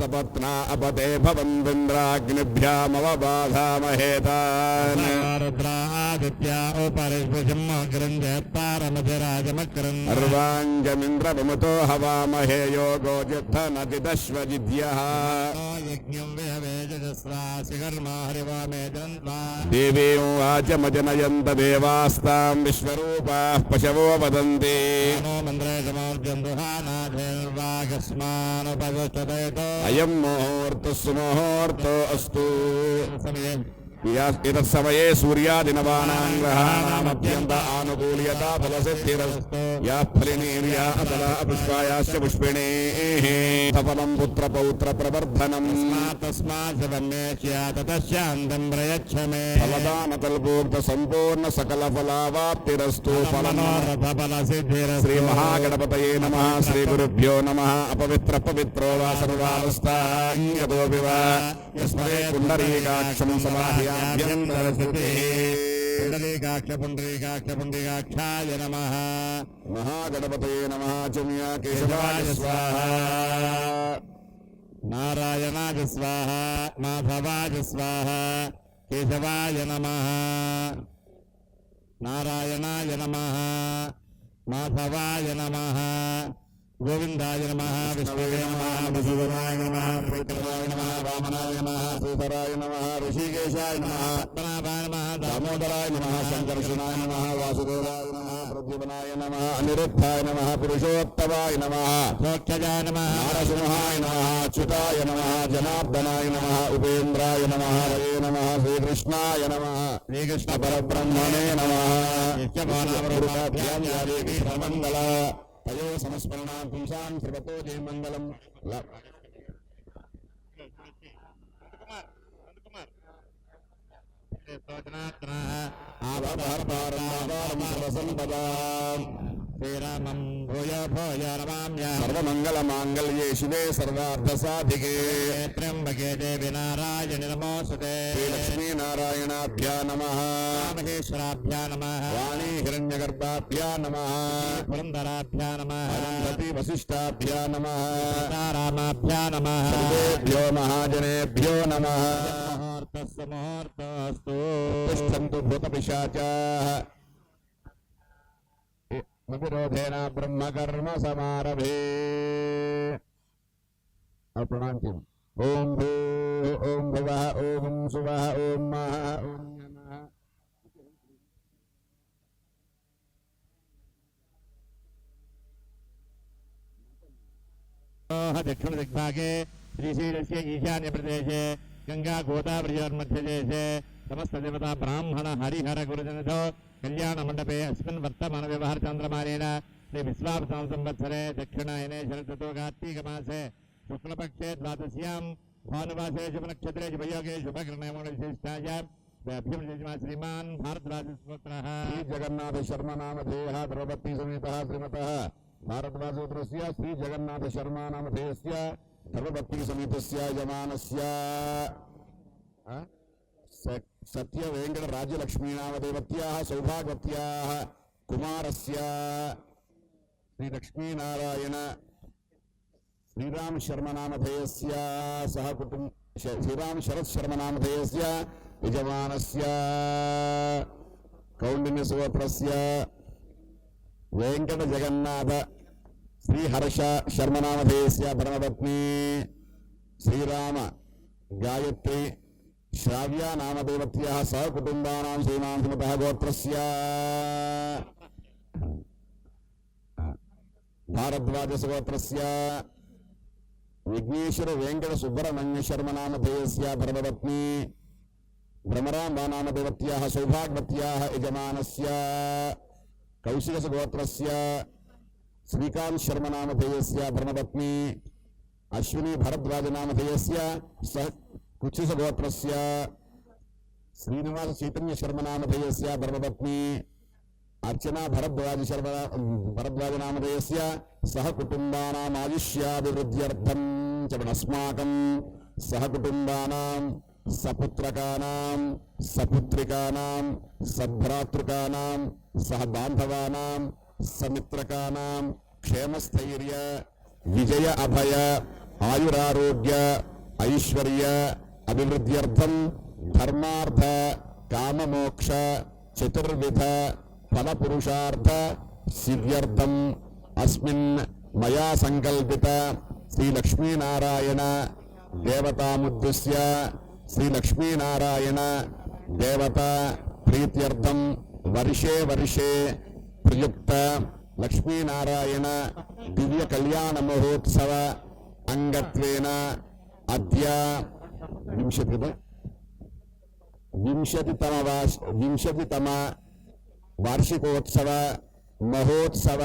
सपत्ना अपते भवन्विन्द्राग्निभ्यामवबाधामहेतान् रुद्रादित्या उपरिष्पजमग्रन्थपारमधिराजमक्रन् अर्वाञ्जमिन्द्रवमुतो हवामहे योगो जिद्धनदिदश्वजिद्यः यज्ञं वेवेजस्रासि कर्मा हरिवामे जन्त्वा देवीं वाचमजनयन्त देवास्तां विश्वरूपाः पशवो वदन्ति नो मन्द्रे समोर्जन्दुहानाधेर्वागस्मानुपगच्छतेतो अयं मुहूर्तः सुमुहूर्तो अस्तु इतत्समये सूर्यादिनवानां ग्रहाणामत्यन्त आनुकूल्यता फलसिद्धिरस्तु याः फलिनीर्या अतला पुष्पायाश्च पुष्पिणीः सफलं पुत्रपौत्रप्रवर्धनम् तस्मात् ततश्चान्तं प्रयच्छ मे फलदानकल्पोक्तसम्पूर्णसकलफलावाप्तिरस्तु मनोरथफलसिद्धिरस्तु श्रीमहागणपतये नमः श्रीगुरुभ्यो नमः अपवित्रपवित्रो वा सर्वावस्थाङ्गतोऽपि वा यस्मरे पुण्डरीकाक्षं समाह्याभ्यन्तरश्रुतिः पुण्डरीकाक्षाय नमः महागणपतये नमः चम्या केशवाय स्वाहा नारायणाय स्वाहा माधवाय स्वाहा केशवाय नमः नारायणाय नमः माधवाय नमः गोविंदाय नमः विष्णुवे नमः मधुसूदनाय नमः विक्रमाय नमः वामनाय नमः सूतराय नमः ऋषिकेशाय नमः पद्मनाभाय नमः दामोदराय नमः संकर्षणाय नमः वासुदेवाय नमः प्रद्युम्नाय नमः अनिरुद्धाय नमः पुरुषोत्तमाय नमः मोक्षजाय नमः नारसिंहाय नमः अच्युताय नमः जनार्दनाय नमः उपेन्द्राय नमः हरे नमः श्रीकृष्णाय नमः श्रीकृष्ण परब्रह्मणे नमः सर्वमंगला तयो समस्मरणां पुंसां सर्वतो जयमंगलम् श्रीरामं भूय भूय नमाम्यहम् सर्वमंगलमांगल्ये शिवे सर्वार्थसाधिके त्र्यंबके देवी नारायणि नमोऽस्तुते श्रीलक्ष्मीनारायणाभ्या नमः महेश्वराभ्या नमः वाणी हिरण्यगर्भाभ्या नमः पुरन्दराभ्या नमः अरुन्धती वसिष्ठाभ्या नमः रामाभ्या नमः सर्वेभ्यो महाजनेभ्यो नमः मुहूर्तस्य मुहूर्तोऽस्तु तिष्ठन्तु भूतपिशाचाः विरोधेन ब्रह्मकर्म समारभे और प्रणाम की ओम भू ओम भुवः ओम सुवः ओम महः ओम नमः दक्षिण दिग्भागे श्रीशैलस्य ईशान्य प्रदेशे गंगा गोदावरीयोर्मध्यदेशे समस्त देवता ब्राह्मण हरिहर गुरुजनतो कल्याण मंडपे अस्मिन् वर्तमान व्यवहार चंद्रमानेन श्री विश्वावसु संवत्सरे दक्षिणायने शरदृतौ कार्तीकमासे शुक्लपक्षे द्वादश्यां भानुवासे शुभनक्षत्रे शुभयोगे शुभकर्णविशिष्टायां श्रीमान भारद्वाजपुत्रः श्रीजगन्नाथ शर्मा नामधेयः द्रौपदी समेतः श्रीमतः भारद्वाजपुत्रस्य श्रीजगन्नाथ शर्मा नामधेयस्य द्रौपदी समेतस्य यजमानस्य सत्य वेंकट राज्यलक्ष्मी नामदेवत्याः सौभाग्यवत्याः कुमारस्य श्री लक्ष्मी नारायण श्रीराम शर्मा नामधेयस्य सह कुटुंब श्रीराम शरद शर्मा नामधेयस्य यजमानस्य कौंडिन्य सुगोत्रस्य वेंकट जगन्नाथ श्रीहर्ष शर्मा नामधेयस्य धर्मपत्नी श्रीराम गायत्री श्राव्या नामदेवत्याः सहकुटुम्बानां श्रीमान् श्रीमतः गोत्रस्य भारद्वाजसुगोत्रस्य विघ्नेश्वर वेंकट सुब्रह्मण्य शर्मा नामधेयस्य धर्मपत्नी भ्रमराम्बा नामदेवत्याः सौभाग्यवत्याः यजमानस्य कौशिकसुगोत्रस्य श्रीकांत शर्मा नामधेयस्य धर्मपत्नी अश्विनी भरद्वाज नामधेयस्य सह कुक्षिसगोत्रस्य श्रीनिवास चैतन्य शर्मा नामधेयस्य धर्मपत्नी अर्चना भरद्वाज नामधेयस्य सह कुटुम्बानाम् आयुष्याभिवृद्ध्यर्थं च अस्माकं सह कुटुम्बानां सपुत्रकानां सपुत्रिकानां सद्भ्रातृकानां सह बान्धवानां समित्रकानां क्षेमस्थैर्य विजय अभय ఆయురారోగ్య ఐశ్వర్య అభివృద్ధ్యర్థం ధర్మార్థ కామమోక్ష చతుర్విధ ఫలపురుషార్థ సిద్ధ్యర్థం అస్మిన్ మయా సంకల్పిత శ్రీ లక్ష్మీనారాయణ దేవతాముద్దిశ్య శ్రీ లక్ష్మీనారాయణ దేవత ప్రీత్యర్థం వర్షే వర్షే ప్రయుక్త లక్ష్మీనారాయణ దివ్య కళ్యాణ మహోత్సవ అంగత్వేన అద్య వింశతితమ వార్షికోత్సవ మహోత్సవ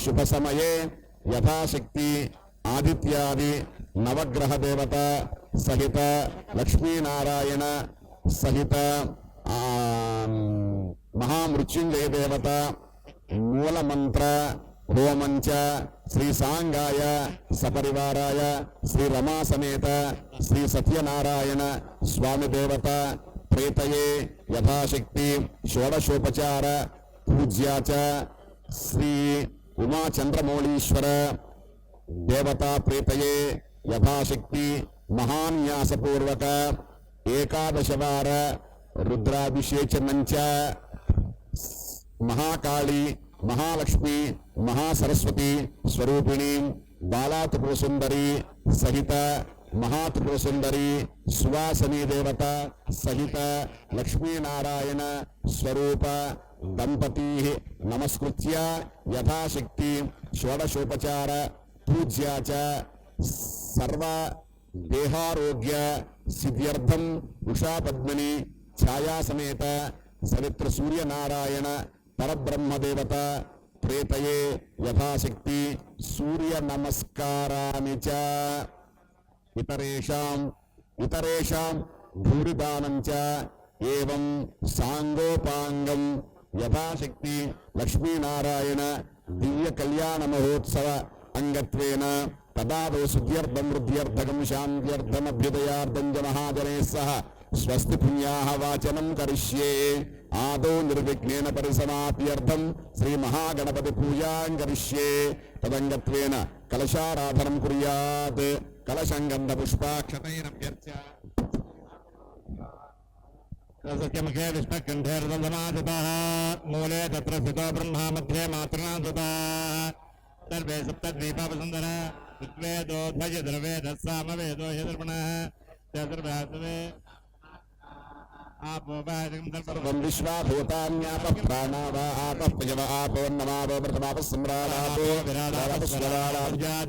శుభ సమయే యథాశక్తి ఆదిత్యాది నవగ్రహ దేవత సహిత లక్ష్మీనారాయణ సహిత మహామృత్యుంజయ దేవత మూలమంత్ర హోమంచ శ్రీ సాంగాయ సపరివారాయ శ్రీ రమా సమేత శ్రీ సత్యనారాయణ స్వామి దేవత ప్రేతయే యథాశక్తి షోడశోపచార పూజ్యాచ శ్రీ ఉమాచంద్రమౌళీశ్వర దేవతా ప్రేతయే యథాశక్తి మహాన్యాసపూర్వక ఏకాదశవార రుద్రాభిషేచనంచ మహాకాళి మహాలక్ష్మి మహాసరస్వతి స్వరూపిణి బాలాత్రిపురసుందరి సహిత మహాత్రిపురసుందరి సువాసనీ దేవత సహిత లక్ష్మీనారాయణ స్వరూప దంపతి నమస్కృత్య యథాశక్తి షోడశోపచార పూజ్యాచ సర్వ దేహారోగ్య సిద్ధ్యర్థం ఉషాపద్మిని ఛాయాసమేత సవిత్ర సూర్యనారాయణ పరబ్రహ్మదేవత ప్రేతయే యథాశక్తి సూర్య నమస్కారాని చ ఇతరేషాం భూరిదానం చ ఏవం సాంగోపాంగం యథాశక్తి లక్ష్మీనారాయణ దివ్య కళ్యాణ మహోత్సవ అంగత్వేన తదాదో శుద్ధ్యర్థం వృద్ధ్యర్థకం శాంత్యర్థమభ్యుదయార్థం చ మహాజనే సహ స్వస్తి పుణ్యాః వాచనం కరిష్యే ఆదో నిర్విఘ్నేన పరిసమాప్యర్థం శ్రీ మహాగణపతి పూజాం కరిష్యే తదంగత్వేన కలశారాధనం కుర్యాత్ కలశం గంధ పుష్పాక్షతైరభ్యర్చ్య సత్యముఖే విష్ణుకంఠేర్దమాదితః మూలే తత్ర స్థితో బ్రహ్మా మధ్యే మాతృనాథుతః సర్వే సప్తద్వీపావసుందర ఋగ్వేదో ధ్వజద్రవేదः సామవేదో యదర్పణः చతుర్వేదవే సర్వం విశ్వాభూతాన్యాపః ప్రాణావా ఆపః పయవ ఆపోన్నమావో ప్రథమాపः సమ్రాడాపో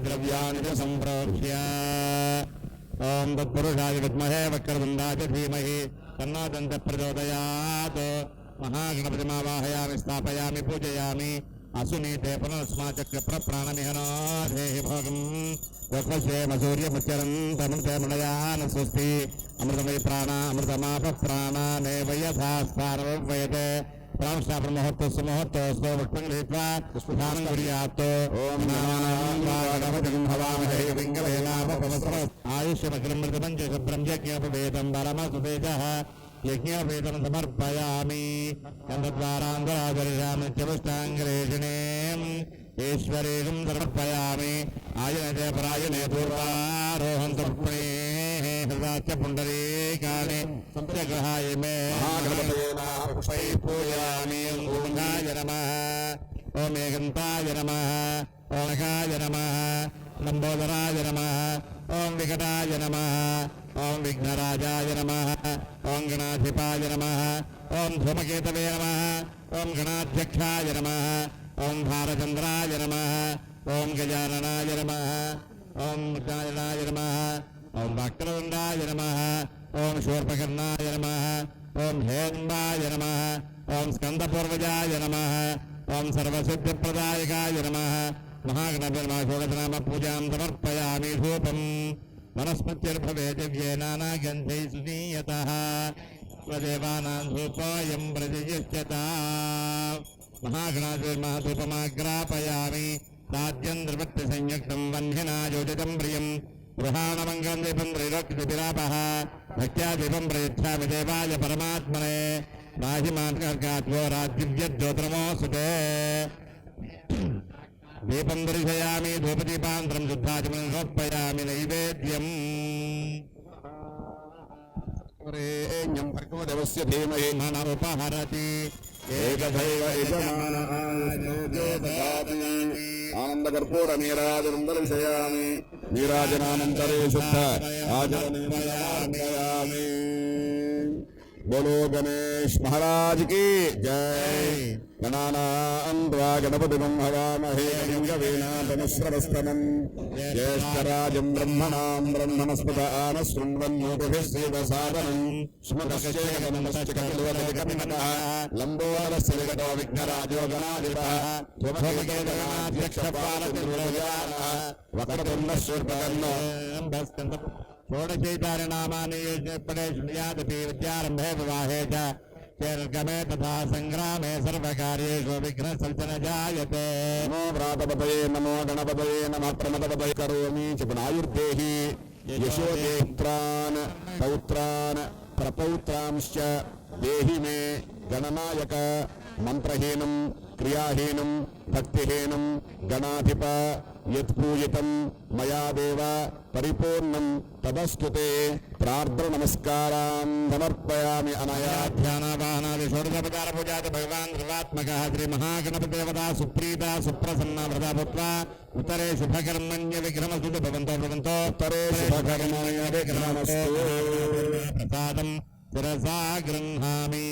ద్రవ్యాణి చ సంప్రోక్ష్య ఓం తత్పురుషాయ విద్మహే వక్రతుండాయ ధీమహి తన్నో దంత ప్రచోదయాత్ మహాగణపతిమావాహయామి స్థాపయామి పూజయామి అసునీతే పునరస్మాచక్ర ప్రాణమిహనో దేహి భోగం వక్రశ్రేమ సూర్యముచ్చరంతమృతమృణయాన స్వస్తి అమృతమయ ప్రాణ అమృతమాప ప్రాణానేవ యథా స్థానవయతే ప్రాణస్థాపన ముహూర్తస్సు ముహూర్తోస్తో వక్రం గృహీత్వా స్నానం కుర్యాత్ ఓం గణపతిం హవామహే వింగళేనాపవస్ర ఆయుష్యమగ్రమృతమంజ బ్రహ్మజ్ఞోపవేదం పరమసుతేజః యజ్ఞోపేతం సమర్పయామి గంధద్వారాంతరాదర్శామి చతుష్టాంగలేషిణే ఈశ్వరేకం సమర్పయామి ఆయనతే పరాయణే పూర్వారోహం తర్పణే హృదాచ పుండరీకాణి సంప్రగ్రహాయ మే పుష్పై పూజయామి ఓంగాయ నమః ఓం ఏకంతాయ నమః ఓం నకాయ నమః లంబోదరాయ నమః ఓం వికటాయ నమః ఓం విఘ్నరాజాయ నమః ఓం గణాధిపాయ నమః ఓం ధూమకేతవే నమః ఓం గణాధ్యక్షాయ నమః ఓం భారచంద్రాయ నమః ఓం గజాననాయ నమః ఓం ముద్దాయనాయ నమః ఓం భక్తవృందాయ నమః ఓం శూర్పకర్ణాయ నమః ఓం హేంబాయ నమః ఓం స్కందపూర్వజాయ నమః ఓం సర్వసిద్ధిప్రదాయకాయ నమః మహాగణపతిర్మాషోడనామ పూజాం సమర్పయామి ధూపం వనస్పత్యుర్భవే దివ్యే నానాగంధై సునీయతః స్వదేవానాం ధూపోయం ప్రతిష్ఠ్యతా మహాగణాధిపమాగ్రాపయామి సాధ్యం ద్రవత్య సంయుక్తం వన్హినా యోజితం ప్రియం గృహాణమంగళం దీపం త్రైలోక్యతిరాపః భక్త్యా దీపం ప్రయచ్ఛామి దేవాయ పరమాత్మనే రాహిమాన్కర్గాత్వో రాజ్యవ్యజ్యోతిర్మోऽस्तुते దీపం దర్శయామి ధూపదీపాంతరం శుద్ధాచమనం సమర్పయామి నైవేద్యం వరేణ్యం భర్గవదేవస్య ధీమహి మనరుపహరతి ఏకదైవ యజమానః ఆనందకర్పూర నీరాజనం దర్శయామి నీరాజనానంతరే శుద్ధ ఆచరణీయామి बोलो गणेश महाराज की जय गणानां त्वा गणपतिं हवामहे गवीनाथमुश्रवस्तमं ज्येष्ठराजं ब्रह्मणां ब्रह्मणस्पत आनशृण्वन्नोतिभिश्रीदसादनं स्मृतश्चेकमनश्चकल्वदधिकमिनतः लम्बोदरस्य विगतो विघ्नराजो गणाधिपः त्वमभिगेतगणाध्यक्षपालतिर्वयानः वक्रतुण्डशूर्पकर्णो षोडशैतारनामानि पदे स्मृयादपि विद्यारम्भे विवाहे च चेर्गमे तथा सङ्ग्रामे सर्वकार्येषु विघ्नसर्जन जायते नमो व्रातपतये नमो गणपतये नमः प्रणतपतये करोमि च पुनायुर्देहि यशो देत्रान् पौत्रान् प्रपौत्रांश्च देहि मे गणनायक मंत्रहीनं क्रियाहीनं भक्तिहीनं गणाधिप यत्पूजितं मया देव परिपूर्णं तदस्तुते प्रार्थना नमस्कारान् समर्पयामि अनया ध्यानावाहनादि षोडशोपचार पूजात भगवान् सर्वात्मकः श्री महागणपतिदेवता सुप्रीता सुप्रसन्ना व्रता भूत्वा उत्तरे शुभकर्मण्य विघ्नमस्तु भवन्तो भवन्तो उत्तरे शुभकर्मण्य विघ्नमस्तु प्रसादं शिरसा गृह्णामि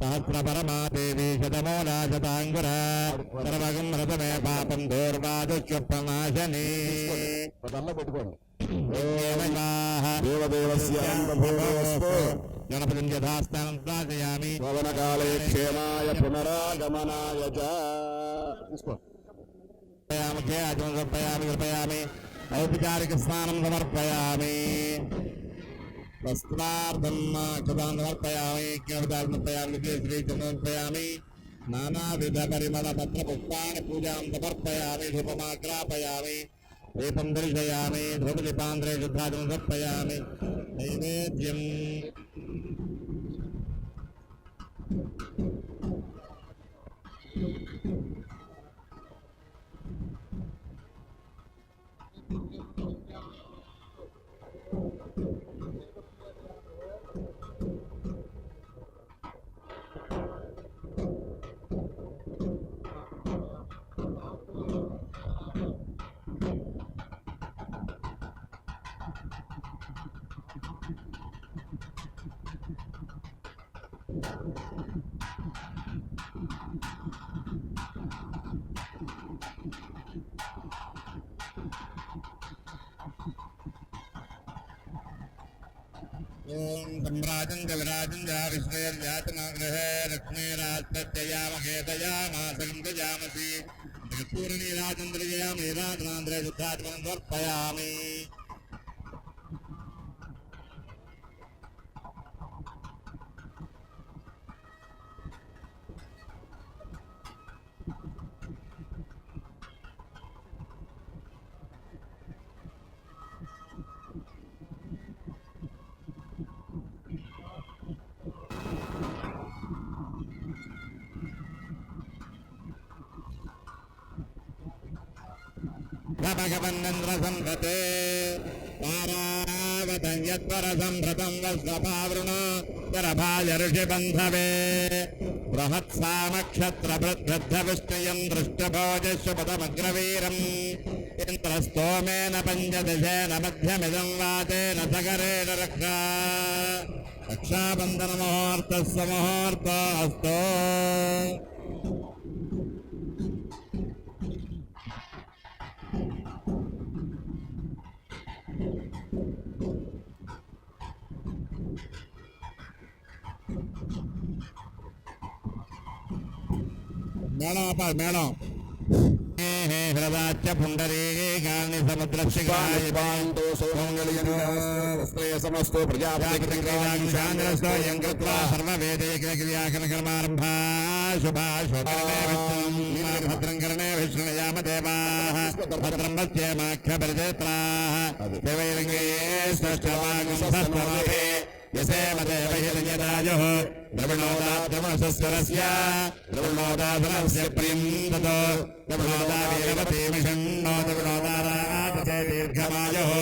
सहस्रपरमा देवी शतमूला शताङ्कुरा सर्वगं रतमे पापं दूर्वादुष्यप्रनाशने देवदेवस्य अन्तर्भूतोऽस्तु गणपतिं यथास्थानं प्रार्थयामि पवनकाले क्षेमाय पुनरागमनाय च समर्पयामि कृपयामि औपचारिकस्नानं समर्पयामि वस्त्रार्थं कृतान् समर्पयामि समर्पयामि श्रीचन्द्रमर्पयामि नानाविधपरिमलपत्रपुष्पाणि पूजां समर्पयामि धूपमाग्रापयामि दीपं दर्शयामि धूपदीपान्तरे शुद्धाचमनं समर्पयामि नैवेद्यम् ओम सम्राजं च विराजं च विष्णुर्यातनाग्रहे लक्ष्मीराजयामहेतयामासं गजामसि पूर्णीराजन्द्रजयामि राजनान्द्रे शुद्धात्मनं समर्पयामि भगवन्नन्द्रसम्भते तारावतं यत्परसम्भृतं वस्वपावृण करभाय ऋषिबन्धवे बृहत्सामक्षत्रभृद्बद्धविष्णुयं दृष्टभोजस्वपदमग्रवीरम् इन्द्रस्तोमेन पञ्चदशेन मध्यमिदं वातेन सकरेण रक्षा रक्षाबन्धनमुहूर्तस्य मुहूर्तोऽस्तु మేళం హృదాచ పుండరీకాన్ని సముద్రక్షికాయ पान्तो सोमङ्गलियनस्त्रय समस्तो ప్రజాపతిం కృత్వా సర్వవేదైక్రియకర్మారంభా శుభాశుభద్రం కర్ణే విష్ణుయామ దేవాః భద్రం పశ్యేమాఖ్యపరిచేత్రాः దేవైరంగే శ్రేష్ఠవాగం यसेमदेवहिर्यदायुः द्रविणोदाद्रवणसस्वरस्य द्रविणोदाधनस्य प्रियं ततो द्रविणोदावीरवतीमिषन्नो द्रविणोदाराधते दीर्घमायुः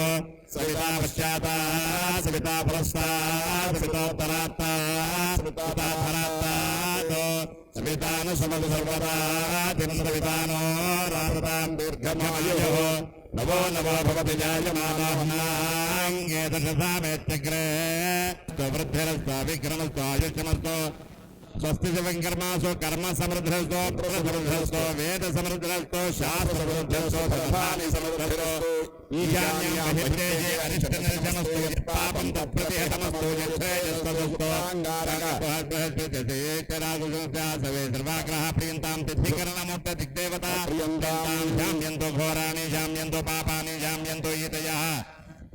सविता पश्चाता सविता पुरस्तात् सवितोत्तरात्ता सविताधरात्तात् सवितानु समतु सर्वदातिं सवितानो राधतां दीर्घमायुः नवो नवो भवति जायमानाङ्गे दशसामेत्यग्रे वृद्धिरस्तु विक्रमस्तु आयुष्यमस्तु स्वस्ति कर्मासु कर्म समृद्धस्तु समृद्धस्तु वेद समृद्धस्तु शास्त्र समृद्धस्तु सभानि समृद्धस्तु ईशान्यामहिते अरिष्टनिर्जनस्तु पापं तत्प्रतिहतमस्तु यच्छेजस्तु सवे सर्वाग्रह प्रियन्तां तिथिकरणमुक्त दिग्देवता प्रियन्तां शाम्यन्तो घोराणि शाम्यन्तो पापानि शाम्यन्तो ईतयः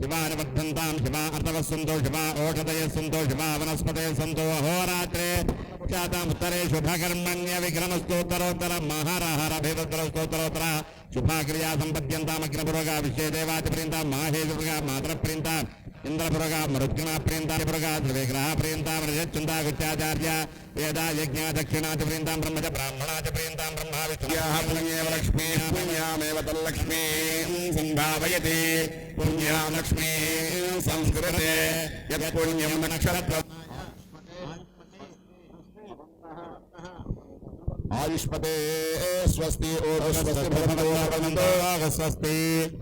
शिवानि वर्धन्तां शिवा अर्तवः सन्तो शिवा ओषधयः सन्तो शिवा वनस्पतयः सन्तो अहोरात्रे चाताम् उत्तरे शुभकर्मण्य विक्रमस्तोत्तरोत्तर महारहरभिरुद्रस्तोत्तरोत्तर शुभाक्रिया सम्पद्यन्तामग्नपुरोगा विश्वेदेवातिप्रियन्तां माहेशपुरोगा मातरप्रियन्तां इंद्रपुरोगा मरुद्गणाप्रियन्तां पुरोगा त्रिविग्रहप्रियन्तां रजच्चुन्दा गुच्चाचार्य वेदा यज्ञा दक्षिणातिप्रियन्तां ब्रह्मच ब्राह्मणातिप्रियन्तां ब्रह्मा विष्णुयाः पुण्येव लक्ष्मीः पुण्यामेव तल्लक्ष्मीं सम्भावयति पुण्यां लक्ष्मीं संस्कृते यत् पुण्यं नक्षत्रम् आयुष्पते स्वस्ति ओषधस्ति भवन्तो स्वस्ति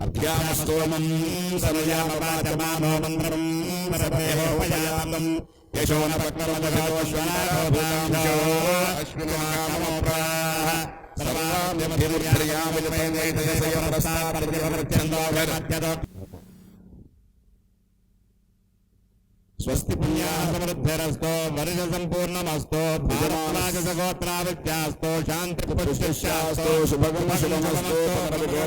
अध्यामस्तोमं सनयामवाचमानो मन्त्रं परमेहोपयामं यशो न पक्वमदघोश्वनाभूतांशो अश्विनोकामोप्राः सर्वाभ्यभिर्यामिलमेनैतयसयप्रस्तापर्यवृच्छन्दोभिर् स्वस्ति पुण्याः समृद्धिरस्तो वर्ष सम्पूर्णमस्तो भारतराजसगोत्राविद्यास्तो शान्तिपुष्टिश्यास्तो शुभगं शुभमस्तु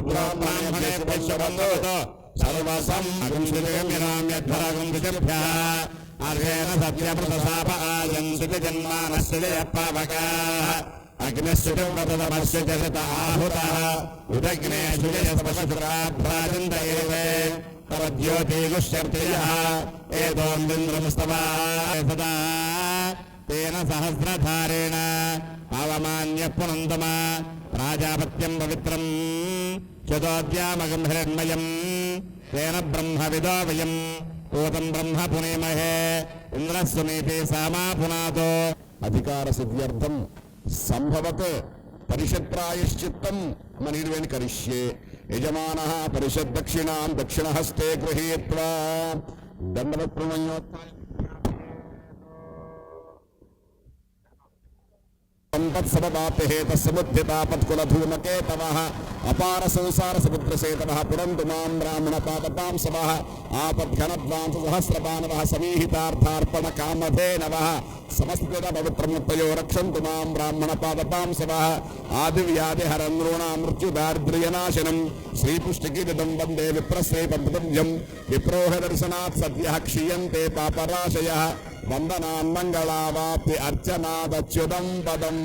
ब्राह्मणेभ्यः शुभमस्तु सर्वसम् अगुंसितगमिराम्यध्वरगं विजभ्यः अर्घेन सत्यप्रतसाप आयन्ति जन्मानश्चयपावकाः अग्निश्चितव्रतमस्य चरित आहूतः उदग्ने शुजयस्पशुराभ्राजन्त एवे तव ज्योतिगुष्यर्तयः एतोऽन्विन्द्रमुस्तवा सदा तेन सहस्रधारेण पावमान्यः पुनन्दम प्राजापत्यं पवित्रं चतोऽद्यामगं हिरण्मयं तेन ब्रह्मविदो वयं पूतं ब्रह्म पुनीमहे इन्द्रस्वमीपे सामा पुनातो अधिकार सिद्ध्यर्थं संभवत परिषत्प्रायश्चित्तं मनिर्वेण करिष्ये यजमानः परिषद् दक्षिणां दक्षिणहस्ते गृहीत्वा दण्डवत् प्रणयोत्थाय संपत्समदाप्यहेतसमुद्धितापत्कुलधूमकेतवः अपार संसार समुद्रसेतवः पुरन्तु मां ब्राह्मणपादपां सवः आपद्घनद्वांसहस्रपानवः समीहितार्थार्पणकामधेनवः समस्कृतपवित्रमुत्तयो रक्षन्तु मां ब्राह्मणपादपां सवः आदिव्याधिहरन्नॄणां मृत्युदारिद्र्यनाशनं श्रीपुष्टिकीर्तिं वन्दे विप्रश्रीपद्भ्यं विप्रोहदर्शनात् सद्यः क्षीयन्ते पापराशयः वंदनान् मंगलावाप्ति अर्चनादच्युतं पदम्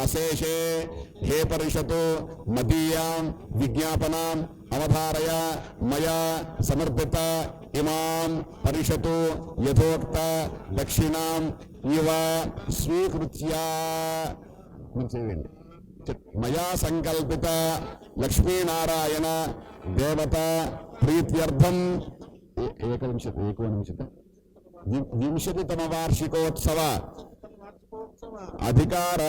अशेषे हे परिषतो मदीयां विज्ञापनाम् अवधारय मया समर्पित इमां परिषतो यथोक्त दक्षिणां इव स्वीकृत्य मया संकल्पित लक्ष्मीनारायण देवता प्रीत्यर्थम् एकविंशति 20तम वार्षिकोत्सव अधिकार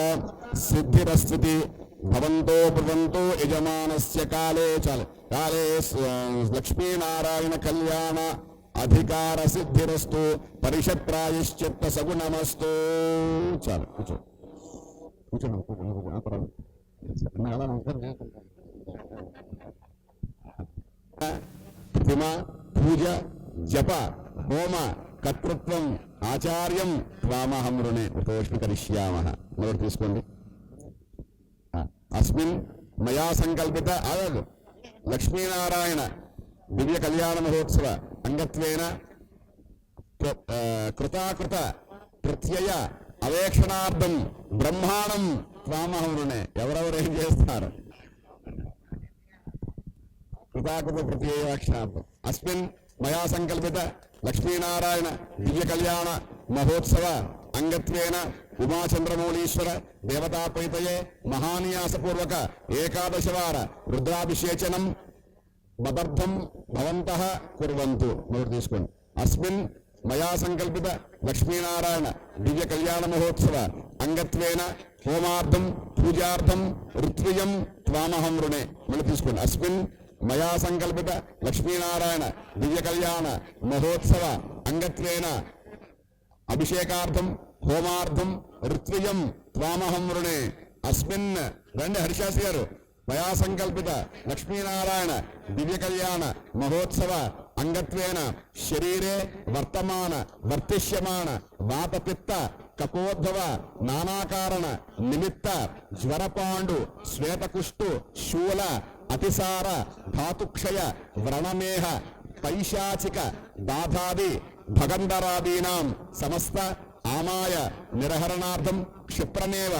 सिद्धिरस्ति भवन्तो ब्रुवन्तो यजमानस्य काले लक्ष्मीनारायण कल्याण अधिकार सिद्धिरस्तु परिषत् प्रायश्चित्त सगुणमस्तु चल प्रतिमा पूजा जप होम कर्तृत्वं आचार्यं त्वामहं ऋणे उपवेशनं करिष्यामः मोदि तीसुकोंडि अस्मिन् मया संकल्पित लक्ष्मीनारायण दिव्य कल्याण महोत्सव अंगत्वेन कृताकृत प्रत्यय अवेक्षणार्थं ब्रह्मांडं त्वामहं ऋणे ఎవరెవరు ఏం చేస్తారు कृताकृत प्रत्यय अवेक्षणार्थं अस्मिन् मया संकल्पित లక్ష్మీనారాయణ దివ్య కళ్యాణ మహోత్సవ అంగత్వేన ఉమాచంద్రమౌళీశ్వర దేవతాపైతయే మహాన్యాసపూర్వక ఏకాదశవార రుద్రాభిషేచనం మదర్థం భవంతః కుర్వంతు. మొదటి తీసుకోండి. అస్మిన్ మయా సంకల్పిత లక్ష్మీనారాయణ దివ్య కళ్యాణ మహోత్సవ అంగత్వేన హోమార్థం పూజార్థం ఋత్వియం త్వామహం రుణే. మళ్ళీ తీసుకోండి. అస్మిన్ మయా సంకల్పిత లక్ష్మీనారాయణ దివ్య కళ్యాణ మహోత్సవ అంగత్వేన అభిషేకార్థం హోమార్థం ఋత్వియం త్వామహం రుణే. అస్మిన్ రండి హరిశాస్త్రి గారు. మయా సంకల్పిత లక్ష్మీనారాయణ దివ్య కళ్యాణ మహోత్సవ అంగత్వేన శరీరే వర్తమాన వర్తిష్యమాన వాతపిత్త కకోద్భవ నానాకారణ నిమిత్త జ్వరపాండు శ్వేతకుష్టు శూల అతిసార ధాతుక్షయ వ్రణమేహ పైశాచిక బాధాది భగంధరాదీనాం సమస్త ఆమాయ నిర్హరణార్థం క్షిప్రమేవ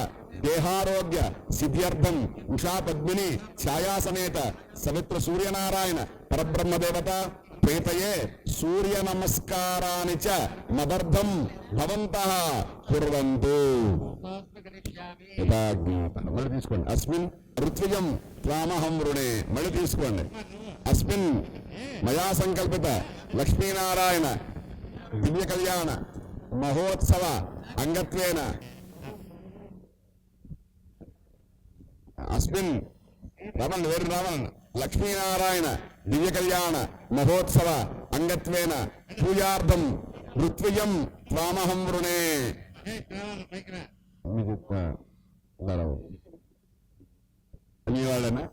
దేహారోగ్య సిద్ధ్యర్థం ఉషా పద్మిని ఛాయాసమేత సవిత్ర సూర్యనారాయణ పరబ్రహ్మదేవత ప్రీతయే సూర్య నమస్కారాని చ మదర్థం భవంతః కుర్వంతు. మళ్ళీ తీసుకోండి. అస్మిన్ ఋత్వియం త్వామహం రుణే. మళ్ళీ తీసుకోండి. అస్మిన్ మయా సంకల్పిత లక్ష్మీనారాయణ దివ్య కళ్యాణ మహోత్సవ అంగత్వేన అస్మిన్ రమణ్ వేరు రావణ్ లక్ష్మీనారాయణ దివ్య కళ్యాణ మహోత్సవ అంగత్వేన పూజార్థం ఋత్వియం త్వామహం వృణే. మీ వాళ్ళేనా?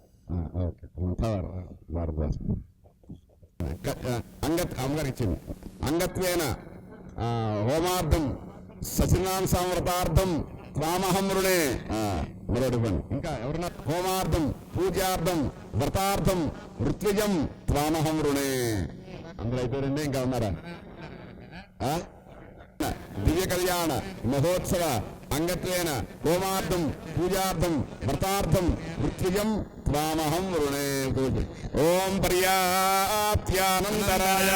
అమ్మగారికి ఇచ్చింది. అంగత్వేన హోమార్థం సత్యనారాయణ సంవ్రతార్థం త్వామహం రుణే. మరొకటి పని ఇంకా ఎవరన్నా హోమార్థం పూజార్థం వ్రతార్థం ఋత్విజం త్వామహం రుణే. అందరూ అయిపోయారండి. ఇంకా ఉన్నారా? దివ్య కళ్యాణ మహోత్సవ అంగత్వేన హోమార్థం పూజార్థం వ్రతార్థం ఋత్విజం త్వామహం వృణే. ఓం పర్యాప్త్యానందరాయ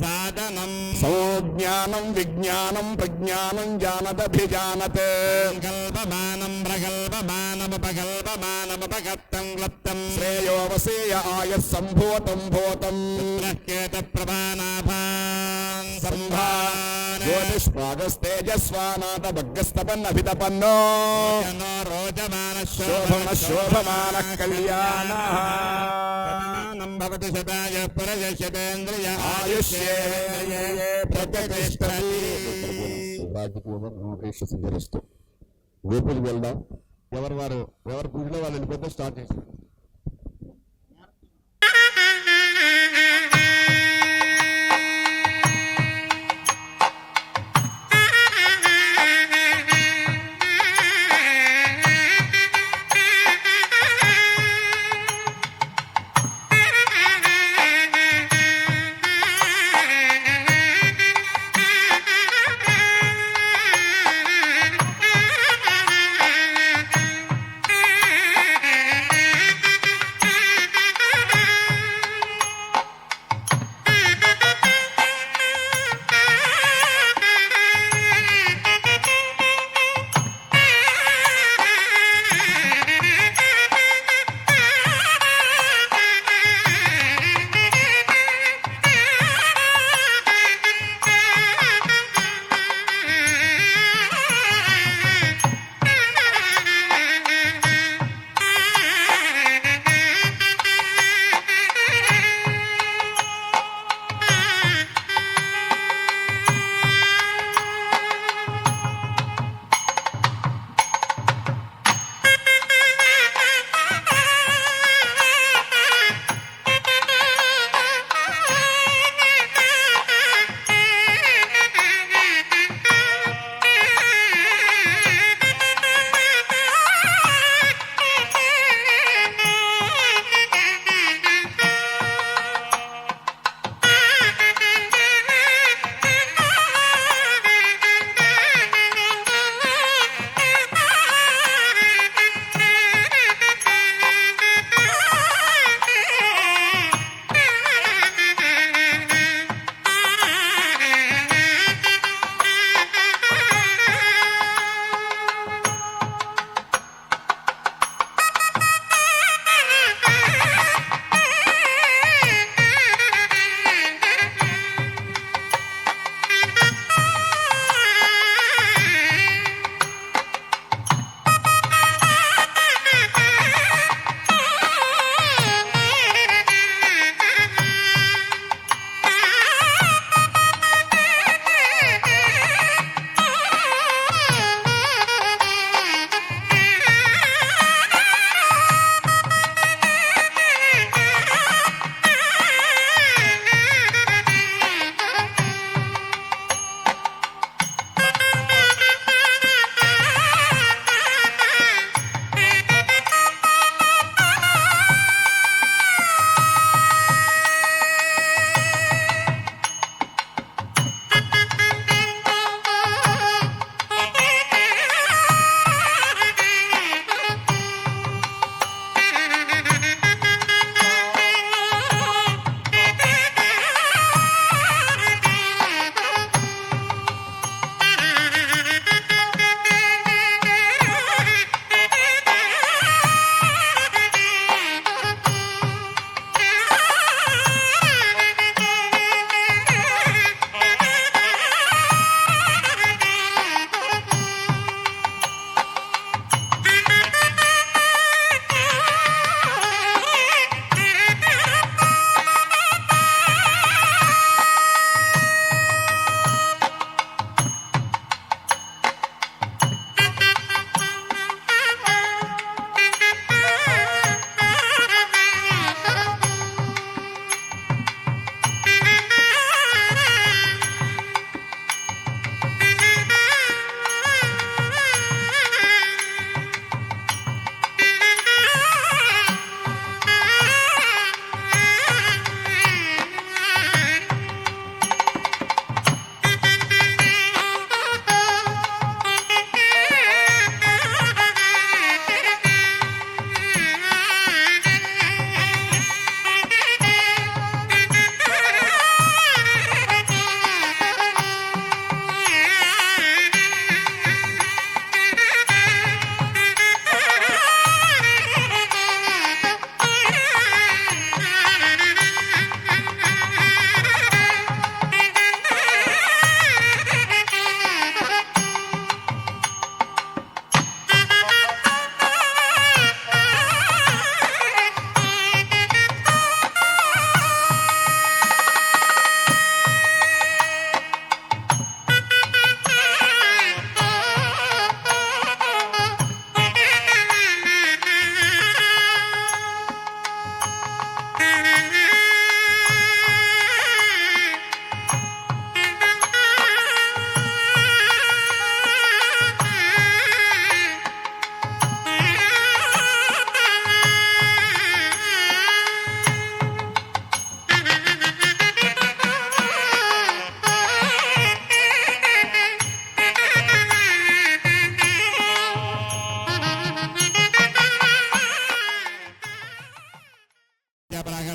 సాధనం సౌజ్ఞానం విజ్ఞానం ప్రజ్ఞానం జానదభిజానతే కల్పమానం ప్రగల్పమానమపగల్పమానమపగత్తం క్లప్తం శ్రేయోవసేయ ఆయస్సంభూతం భూతం కేత ప్రభానాభాన్ సంభాన్ జ్యోతిష్పాగస్తేజస్వానాథ భగ్గస్తపన్నభితపన్నో రోచమాన శోభన శోభమాన కళ్యాణ భవతి శతాయ పురజశతేంద్రియ ఆయుష్యేంద్రియే ప్రతిష్టతి. సిద్ధిస్తూ గోపులకు వెళ్దాం. ఎవరి పూజలో వాళ్ళు వెళ్ళిపోతే స్టార్ట్ చేస్తారు.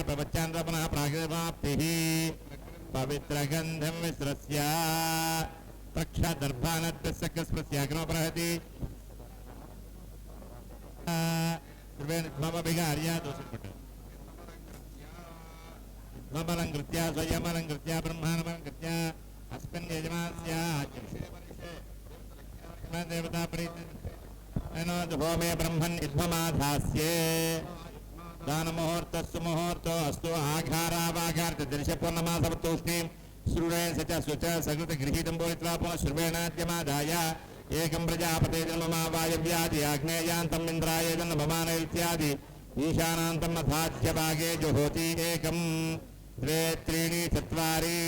प्रवच्यान् पुनः प्रागमाप्तिः पवित्रगन्धं विस्रस्य प्रक्षादर्भानत्तस्य कस्मस्याग्नोपरहति मम विगार्य ममलङ्कृत्य स्वयमलङ्कृत्य ब्रह्माणमलङ्कृत्य अस्मिन् यजमानस्य देवता प्रीति ब्रह्मन् युद्धमाधास्ये दानमुहूर्तस्तु मुहूर्तो अस्तु आघारावाघार्तदर्शपूर्णमासवतूष्णीं श्रुणे स च सुच सकृतगृहीतं भूत्वा पुनः श्रुवेणाद्यमादाय एकं प्रजापते जन्ममा वायव्यादि आग्नेयान्तम् इन्द्राय जन्ममान इत्यादि ईशानान्तम् अथाच्यभागे जुहोति एकं द्वे त्रीणि चत्वारि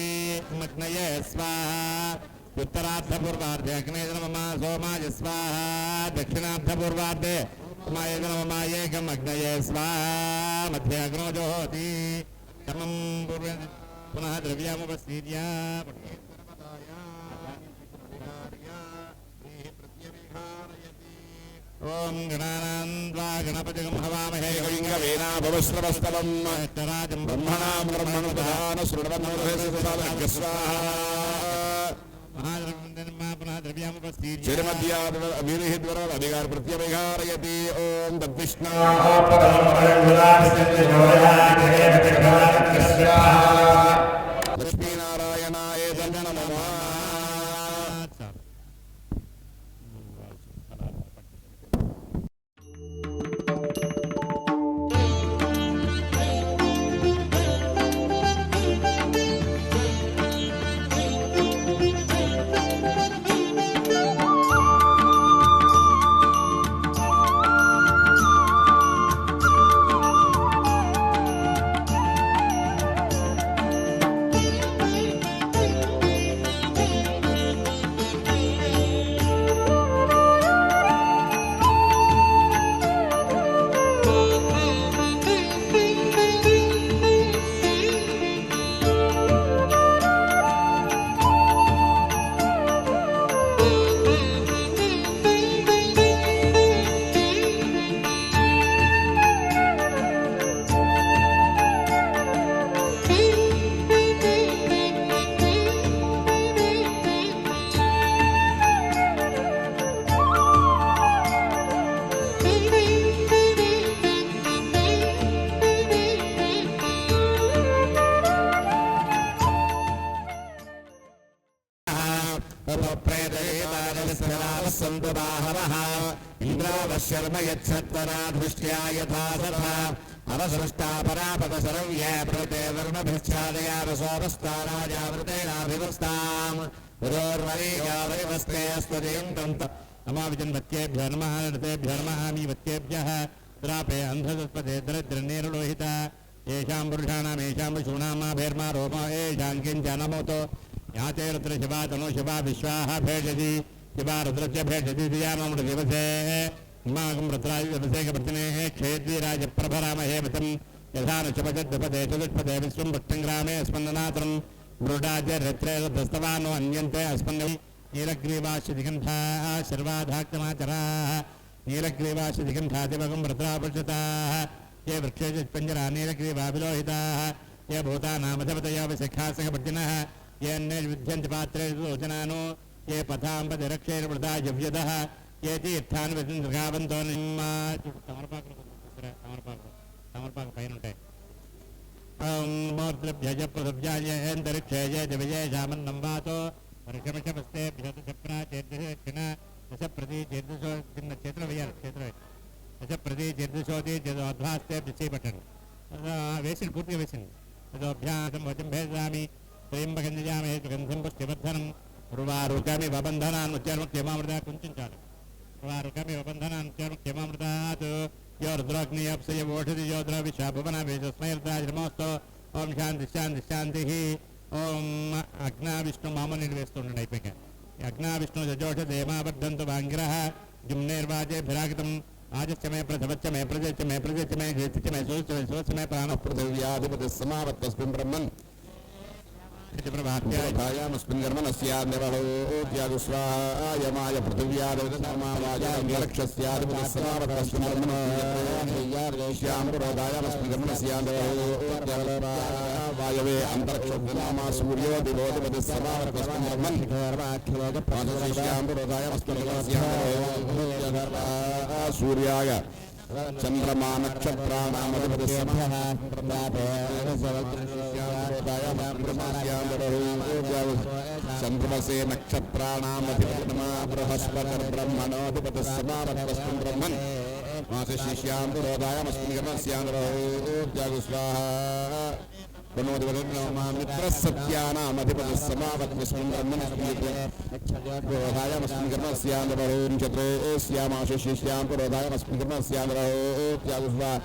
मग्नये स्वाहा उत्तरार्धपूर्वार्धे अग्ने जन्ममा सोमाय स्वाहा दक्षिणार्धपूर्वार्धे एकम् अग्नये स्वाहा मध्ये अग्नो जुहोति समं पुनः द्रव्यमुपस्थीर्य ओम गणानान्द्वा गणपतिगं हवामहे गवीना भवश्रवस्तवम् राजं ब्रह्मणां ब्रह्मणोदान श्रुण्वन्नोदयस्य स्वाहा महाद्रव्यमा पुनः द्रव्यमुपस्थीर्य चिरमध्याभिर्हिद्वर अधिकार प्रत्यभिघारयति ओम तद्विष्णु लक्ष्मीनारायणाय नमः शर्म यच्छत्वरा दृष्ट्या यथा तथा अवसृष्टा परापद सर्व्या प्रते वर्णभिच्छादया रसोपस्ता राजावृतेनाभिवस्ताम् पुरोर्वरीयावरिवस्ते स्तुतिं नमाविजन्वत्येभ्यो नमः नृतेभ्यो नमः मीवत्येभ्यः द्रापे अन्धतत्पदे दरिद्रनिर्लोहिता येषां पुरुषाणाम् येषां पशूनां भेर्मा रोमा येषां किञ्चनमोतो याते रुद्र शिवा तनो शिवा विश्वाः भेषति शिवा रुद्रस्य भेषति दियामृत दिवसे हिमागं रुद्राय दिवसे कवर्तिनेः क्षेद्वीराज प्रभरामहे मतं यथा न चपदपदे चतुष्पदे विश्वं भक्तङ्ग्रामे स्पन्दनात्रं मृडाज रत्रे दस्तवानो अन्यन्ते अस्पन्द नीलग्रीवाश्यदिगन्धाः सर्वाधाक्तमाचराः नीलग्रीवाश्यदिगन्धादिवगं रुद्रापृषताः ये वृक्षे पञ्जरा नीलग्रीवाभिलोहिताः ये भूतानामधपतया विशिखासकभर्जिनः ये अन्यविध्यन्ति पात्रे लोचनानो ये पथाम्पतिरक्षैर्वृता यव्यदः ये तीर्थान् विघावन्तो तमर्पाक पैन ఉంటాయి మూర్తిభ్యజ పృథివ్యాయేంతరిక్షేయ జవిజేషామన్నం వాతో వర్షమిషమస్తే భ్యతప్రా చేర్దక్షిణ దశ ప్రతి చేర్దశో చిన్న చేతులు వేయాలి చేతులు దశ ప్రతి చేర్దశోతి అధ్వాస్తే చేపట్టండి వేసింది పూర్తిగా వేసింది అదోభ్యాసం వచం భేదామి త్రయంబకంజామే గంధం పుష్టివర్ధనం ఉర్వారుకమి వబంధనాన్ ఉచ్చారముక్త్యమామృత కొంచెం చాలు ఉర్వారుకమి వబంధనాన్ ఉచ్చారముక్త్యమామృతాత్ यो रुद्राग्नियप्सय वोषधि यो द्रविशाभुवनवेशस्मैर्दाजमोस्तो ओम शांति शांति शांति ओम अग्ना विष्णु माम निर्वेस्तुंड అయిపోయాక अग्ना विष्णु जजोषधेमा वर्धन्तु वांगिरः जुम्नेर्वाजे भिरागतम् आजश्चमे प्रथवच्चमे प्रजच्चमे प्रजच्चमे घृतच्चमे सोच्चमे सोच्चमे प्राणः पृथिव्याधिपतिः समावत्तस्मिन् ब्रह्मन् प्रभात्यामस्मिन् कर्मणस्यान्यवहोत्यागुस्वायमाय पृथिव्यादमावाचरक्षस्यादिपुरस्समावत्तस्मिन् वायवे अन्तरिक्षनामा सूर्यो दिवोदिपति समावत्तस्मिन् ब्रह्मन् सूर्याय चंद्रमा नक्षत्राणामधिपति चंद्रमसे नक्षत्राणामधिपति बृहस्पतिर्ब्रह्मणोऽधिपति समावत्तस्मिन् ब्रह्मन् मासशिष्यां पुरोधायमस्मिन् स्वाहा मित्रसत्यानामधिपति समावत्तस्मिन् ब्रह्मन् पुरोधायमस्मिन् कर्मस्यान्दरों चत्रे श्यामाशिष्यां पुरोधायमस्मिन् कर्मस्यान्दरों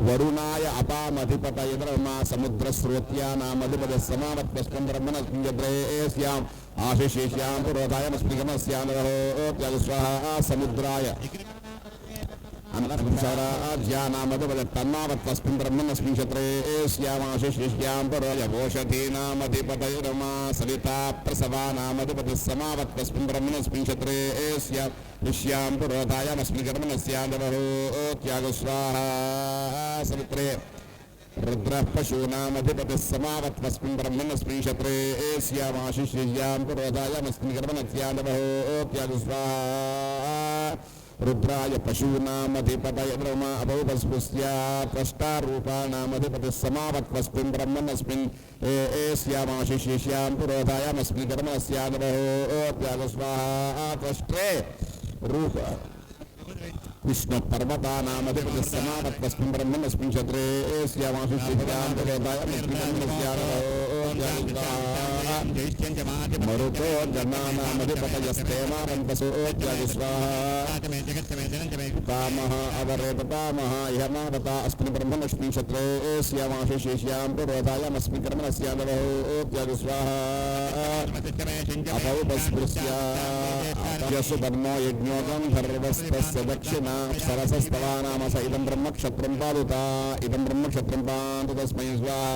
वरुणाय अपामधिपतये ब्रह्मा समुद्रस्रोत्यानामधिपति समावत्तस्मिन् ब्रह्मन् चत्रे श्याम आशिष्यां पुरोधायमस्मिन् कर्मस्यान्दरों स्वाहा समुद्राय अन्तर्जानामधिपति तन्मावत्तस्मिन् ब्रह्मणस्मिन् क्षत्रे श्यामाशिष्यां पुरोयवोषधीनामधिपतये रमा सलिता प्रसवानामधिपति समावत्तस्मिन् ब्रह्मणस्मिन् क्षत्रे श्यां पुरोधायमस्मिन् कर्मणस्यान्दरोत्यागस्वाहा सवित्रे रुद्रः पशूनामधिपति समावत्तस्मिन् ब्रह्मणस्मिन् क्षत्रे श्यामाशिष्यां पुरोधायमस्मिन् कर्मणस्यान्दरोत्यागस्वाहा रुद्राय पशूनामधिपतये ब्रह्मा अभौपस्पुस्या त्वष्टारूपाणामधिपति समावत्तस्मिन् ब्रह्मणस्मिन् श्यामाशिष्यां पुरोधायमस्मिन् कर्मणस्यान्दरोत्यागस्वाहा त्वष्ट्रे रूप विष्णु पर्वतानामधिपति समावत्तस्मिन् ब्रह्मणस्मिन् क्षत्रे श्यामाशिष्यां पुरोधायमस्मिन् मरुतो जनानामधिपतयस्तेमावन्तसोऽत्यागस्वाहा पितामह अवरे पितामह यमावता अस्मिन् ब्रह्मणस्मिन् क्षत्रे श्यामाशिष्यां पुरोधायमस्मिन् कर्मणस्यान्दरोत्यागस्वाहा अपौपस्पृश्या यशुपर्णो यज्ञोगं धर्वस्तस्य दक्षिणा सरसस्तवानाम स इदं ब्रह्मक्षत्रं पादुता इदं ब्रह्मक्षत्रं पादु तस्मै स्वाहा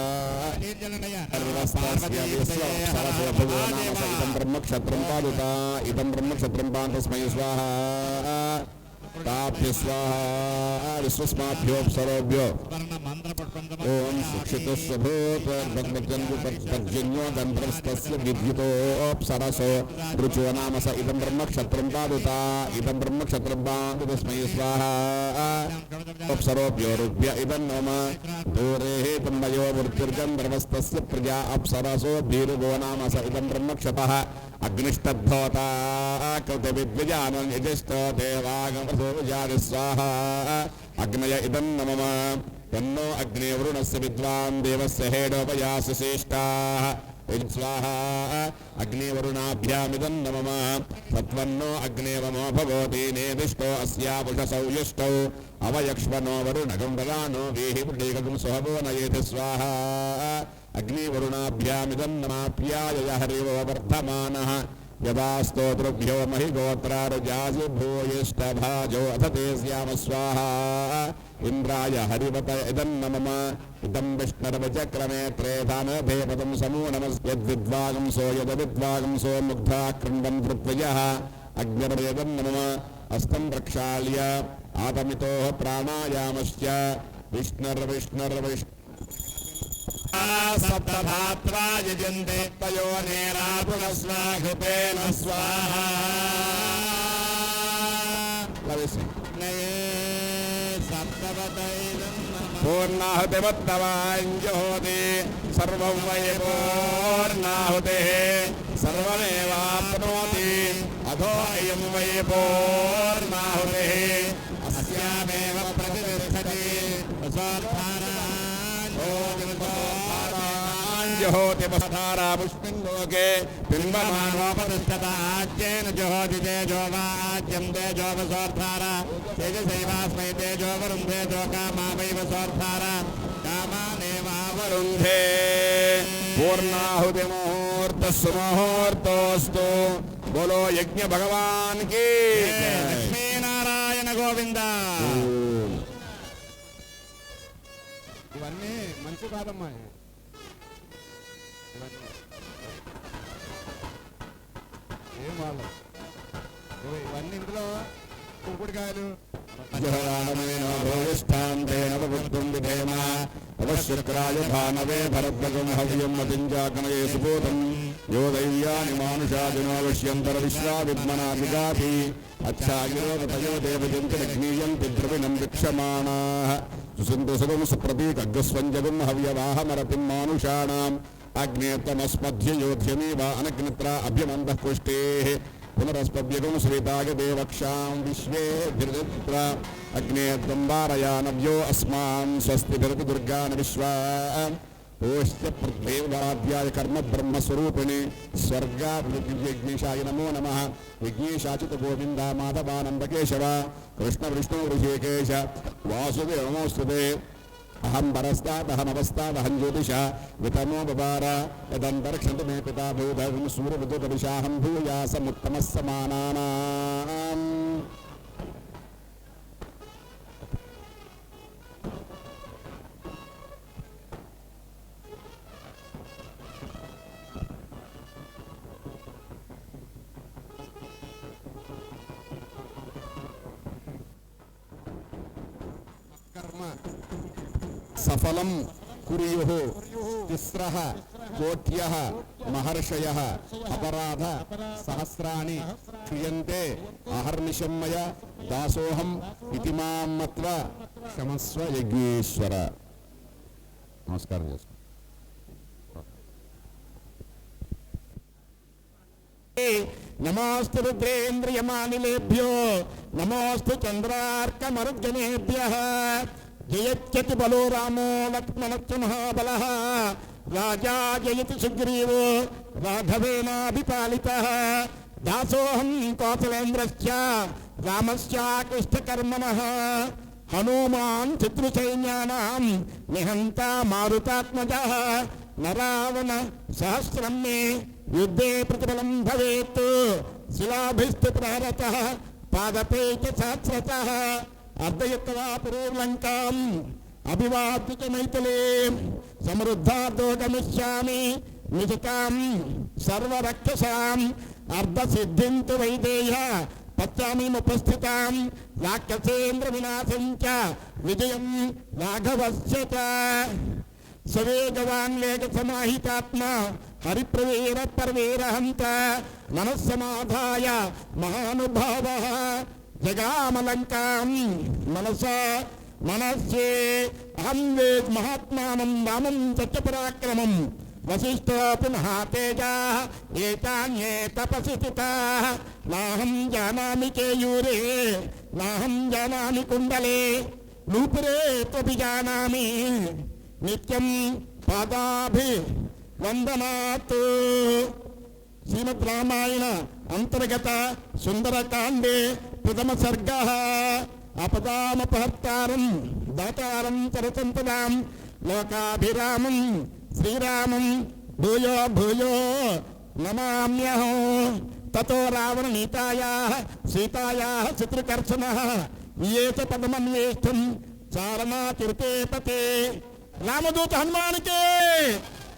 इदं ब्रह्मक्षत्रं पादुता इदं ब्रह्मक्षत्रं पादु तस्मै स्वाहा ताभ्य स्वाहा विश्वस्माभ्योऽप्सरोभ्यो ओम सुक्षितस्वभूतर्जन्यो गन्धर्वस्तस्य विद्युतोऽप्सरसो रुचो नाम स इदं ब्रह्मक्षत्रं पादुता इदं ब्रह्मक्षत्रं पादु तस्मै स्वाहा अप्सरोभ्यो रुभ्य इदं नम दूरेः तन्मयो वृत्तिर्गन्धर्वस्तस्य प्रजा अप्सरसो भीरुगो नाम स इदं ब्रह्मक्षतः अग्निष्टद्धोता कृतविद्विजानं यजिष्ठो देवागमसो विजानि स्वाहा अग्नय इदं नमः तन्नो अग्निवरुणस्य विद्वान् देवस्य हेडोपयासि श्रेष्ठाः स्वाहा अग्निवरुणाभ्यामिदं नमः सत्वन्नो अग्नेवमो भगवति नेदिष्टो अस्यापुषसौ युष्टौ अवयक्ष्मनो वरुणगं ददानो वीहिपुण्डीकगं स्वभो नयेति स्वाहा अग्निवरुणाभ्यामिदं नमाप्याय हरिवो वर्धमानः यदा स्तोतृभ्यो महिगोत्रारुजासि भूयिष्ठभाजो अथ ते स्याम स्वाहा इंद्राय हरिवत इदं नमः इदं विष्णुर्वचक्रमे त्रेधानभेपदं समो नमस्यद्विद्वागंसो यद्विद्वागंसो मुग्धा कृण्वन् पृथ्व्यः अग्निर्वेदं नमः अस्तं प्रक्षाल्य आतमितोः प्राणायामश्च विष्णुर्विष्णुर्विष्णु सप्तधात्रा यजन्ते तयोनेरापुरस्वाघृतेन स्वाहा पूर्णाहुतिमुत्तमाञ्जुहोति सर्वं वै पूर्णाहुतिः सर्वमेवाप्नोति अधो अयं वै पूर्णाहुतिः अस्यामेव प्रतिष्ठति जहोति पधारा पुष्पिन् लोके बिम्बमानोपतिष्ठताज्येन जहोति तेजो वाज्यं तेजो वसोर्धारा तेजसैवास्मै तेजो वरुन्धे जो कामावैव सोर्धारा कामानेवावरुन्धे पूर्णाहुतिमुहूर्तः सुमुहूर्तोऽस्तु बोलो यज्ञ भगवान की लक्ष्मी नारायण गोविंद ఇవన్నీ మంచి కాదమ్మా ఏం వాళ్ళు ఇవన్నీ ఇందులో కుంకుడికాయలు అవశ్యక్రాయ భానవే భరద్వగం హవ్యం మతింజాకమయే సుబోధం యో దైవ్యాని మానుషాదినోవశ్యంతర విశ్వావిద్మనాదిగాభి అచ్చాగిరోపతయో దేవజంతిరగ్నీయంతి ద్రవిణం వీక్షమాణాః సుసింధుసుగం సుప్రతీకగ్స్వంజగం హవ్యవాహమరతిం మానుషాణాం అగ్నేత్తమస్మధ్యయోధ్యమీవ అనగ్నిత్రా అభ్యమంతః కుష్టేః పునరస్పద్యగం శ్వేతాయ దేవక్షాం విశ్వే భిర్దిత్ర అగ్నేద్వంబారయానవ్యో అస్మాన్ స్వస్తిభిరతి దుర్గాన్ విశ్వా ఓష్ట్య పృథ్వీవాద్యాయ కర్మ బ్రహ్మస్వరూపిణి స్వర్గాభివృద్ధియజ్ఞేశాయ నమో నమః యజ్ఞేశాచ్యుత గోవింద మాధవానందకేశవ కృష్ణ విష్ణు ఋషికేశ వాసుదేవ నమోస్తుతే అహం పరస్తాదహమవస్తాదహం జ్యోతిష వితమో బబార యదంతరిక్షంతు మే పితా భూధర్మ సూర్యవిద్యుతవిషాహం భూయాసముత్తమః సమానానాం కర్మ సఫలం కుర్యుః తిస్రః కోట్యః మహర్షయః అపరాధ సహస్రాణి క్రియంతే అహర్నిశం మయ దాసోహం ఇతి మాం మత్వా క్షమస్వ యజ్ఞేశ్వర. నమస్కారం చేసుకో. నమోస్తు రుద్రేంద్రియమానిలేభ్యో నమోస్తు చంద్రార్కమరుద్గణేభ్యః జయత్యతి బలో రామో లక్ష్మణశ్చ మహాబలః రాజా జయతి సుగ్రీవో రాఘవేనాభిపాలితః దాసోహం కౌసలేంద్రశ్చ రామస్యాకృష్టకర్మణః హనుమాన్ శత్రుసైన్యానాం నిహంతా మారుతాత్మజః నరావణ సహస్రం మే యుద్ధే ప్రతిఫలం భవేత్ శిలాభిస్తు ప్రహరతః పాదపే చ సహస్రతః అర్ధయత్వా పురోలంకాం అభివాద్య చ మైథిలే సమృద్ధార్థో గమిష్యామి నిజితాం సర్వరక్షసాం అర్ధసిద్ధిం తు వైదేహ పశ్చామిముపస్థితాం రాక్షసేంద్ర వినాశం చ విజయం రాఘవస్య చ సవేగవాన్ వేగ సమాహితాత్మ హరిప్రవీర పర్వీరహంత మనస్సమాధాయ మహానుభావః జగామలంకాం మనసా మనస్సే అహం వేద్ మహాత్మానం రామం సత్యపరాక్రమం వశిష్ఠోపి మహాతేజాః ఏతాన్యే తపసి స్థితాః నాహం జానామి కేయూరే నాహం జానామి కుండలే నూపురే త్వపి జానామి నిత్యం పాదాభి వందనాత్. శ్రీమద్ రామాయణ అంతర్గత సుందరకాండే ప్రథమ సర్గ. అపదామపహర్తారం దాతారం చరసంపదాం లోకాభిరామం శ్రీరామం భూయో భూయో నమామ్యహం. తతో రావణ నీతాయాః సీతాయాః శత్రుకర్షణః ఏ చ పదమన్వేష్టం చారణాతిరుతే పతే. రామదూత హనుమానికి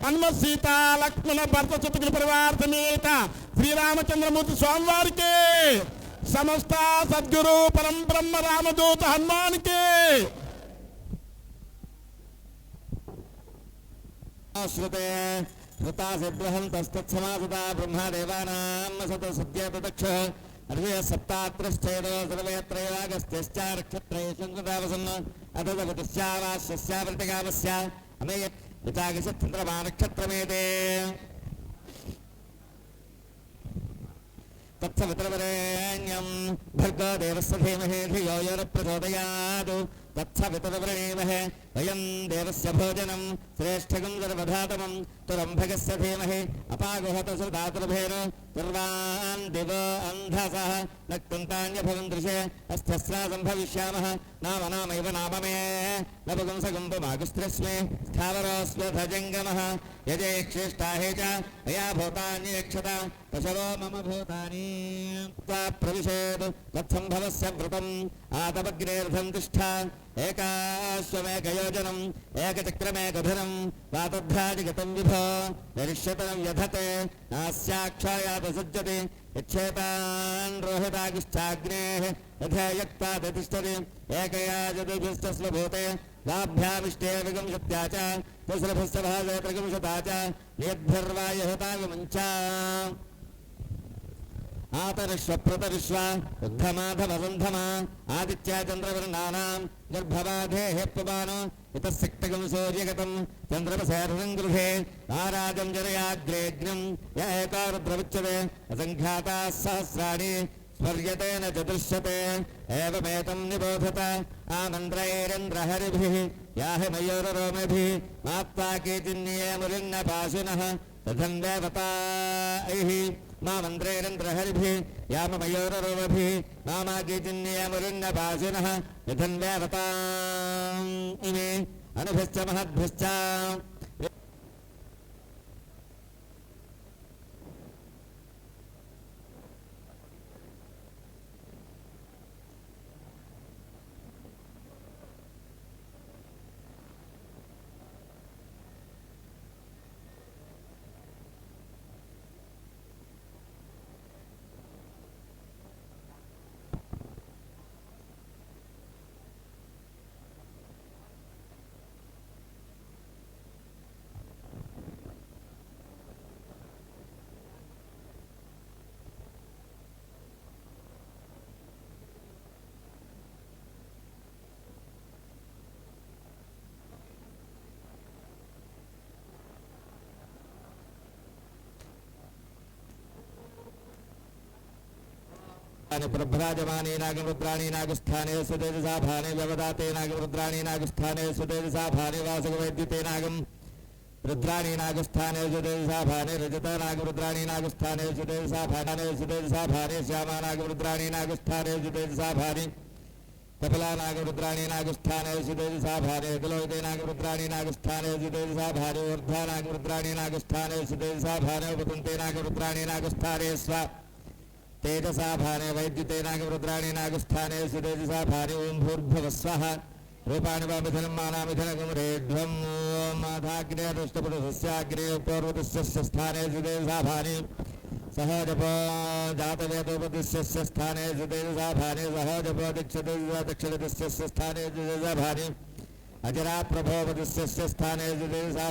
హనుమత్ సీత లక్ష్మణ భరత శత్రుఘ్న పరివార సమేత శ్రీరామచంద్రమూర్తి స్వామివారికి సమస్త సద్గురు పరం బ్రహ్మ రామదూత హనుమానికి శ్రుతే హృతాసిద్వహం తస్తత్సమాసదా బ్రహ్మదేవానాం సత సత్య ప్రదక్ష అర్వే సప్తాత్రశ్చేదో సర్వేత్రైవాగస్త్యశ్చ నక్షత్రై సంకృతావసన్న అతదవతిశ్చావాస్యస్యావృతికామస్య అమేయ వితాగస చంద్రమా నక్షత్రమేతే తత్సవితరవరేణ్యం భర్గో దేవస్య ధీమహి ధియో యో న ప్రచోదయాత్ తత్సవితరవరేణీమహే వయం దేవస్య భోజనం శ్రేష్ఠగం సర్వధాతమం తురం భగస్య ధీమహి అపాగుహత సుధాతుర్భేన తుర్వాన్ దివో అంధసః నక్తుంతాన్యభవం దృశే అస్థస్రా సంభవిష్యామః నామ నామైవ నామ మే నపుంసగుంపుమాగుస్త్రస్మే స్థావరోస్వధజంగమః యజేక్షిష్టాహే చ మయా భూతాన్యేక్షత పశవో మమ భూతాని ప్రవిశేత్ తత్సంభవస్య వ్రతం ఆతవగ్రేర్ధం తిష్ఠ ఏకాశ్వమేకయోజనం ఏకచక్రమేకధరం వాతద్ధాజిగతం విభో నిరిష్యతనం యధతే నాస్యాక్షాయాపసజ్జతి యచ్చేతాన్ రోహితాగిష్టాగ్నేః యథేయక్తాదతిష్టతి ఏకయా చతుర్భిస్తస్వభూతే వాభ్యామిష్టే విగంశత్యా చ తుస్రభస్తభాజే త్రిగంశతా చ నేద్భిర్వాయహతావిమంచా ఆతరిష్వ ప్రతరిష్వ ఉద్ధమాధమసంధమా ఆదిత్యా చంద్రవర్ణానాం గర్భవాధేః పుమానో ఇతస్సిక్తగం సూర్యగతం చంద్రమసేర్హం గృహే ఆరాజం జనయాగ్రేగ్నం య ఏకారుద్రముచ్యతే అసంఖ్యాతాः సహస్రాణి స్మర్యతే న చతుష్యతే ఏవమేతం నిబోధత ఆమంత్రైరింద్రహరిభిः యాహి మయూరరోమిభిः మాత్వా కేచిన్నియేమురిన్నపాశినः తథం దేవతాైః మామంత్రైరింద్రహరిభిः యామమయూరరోమిభిः మామా కేచిన్నియేమురిన్నపాశినः యథం దేవతాం ఇమే అనుభిశ్చ మహద్భిశ్చ ప్రభ్రాజమానే నాగరుద్రాణి నాగస్థానే సుతేజసాభానే వ్యవదాతే నాగరుద్రాణి నాగస్థానే సుతేజసాభానే వాసగవైద్యుతే నాగం రుద్రాణి నాగస్థానే సుతేజసాభానే రజత నాగరుద్రాణి నాగస్థానే సుతేజసాభానే సుతేజసాభానే శ్యామా నాగరుద్రాణి నాగస్థానే సుతేజసాభానే కపిలా నాగరుద్రాణి నాగస్థానే సుతేజసాభానే కులోహితే నాగరుద్రాణి నాగస్థానే సుతేజసాభానే ఊర్ధ్వా నాగరుద్రాణి నాగస్థానే సుతేజసాభానే ఉపతంతే నాగరుద్రాణి నాగస్థానే స్వ तेजसा भाने वैद्युते नागरुद्राणि नागस्थाने सुतेजसा भाने ओं भूर्भुवः स्वः रूपाणि वा मिथुनं मानामिथुनगं रेढ्वं माधाग्ने दृष्टपुरुषस्याग्ने पूर्वदिश्यस्य स्थाने सुतेजसा भाने सह जपो जातवेदोपदिश्यस्य स्थाने सुतेजसा भाने सह जपो दीक्षते दक्षिणदिश्यस्य स्थाने सुतेजसा भाने अजरा प्रभोपदिश्यस्य स्थाने सुतेजसा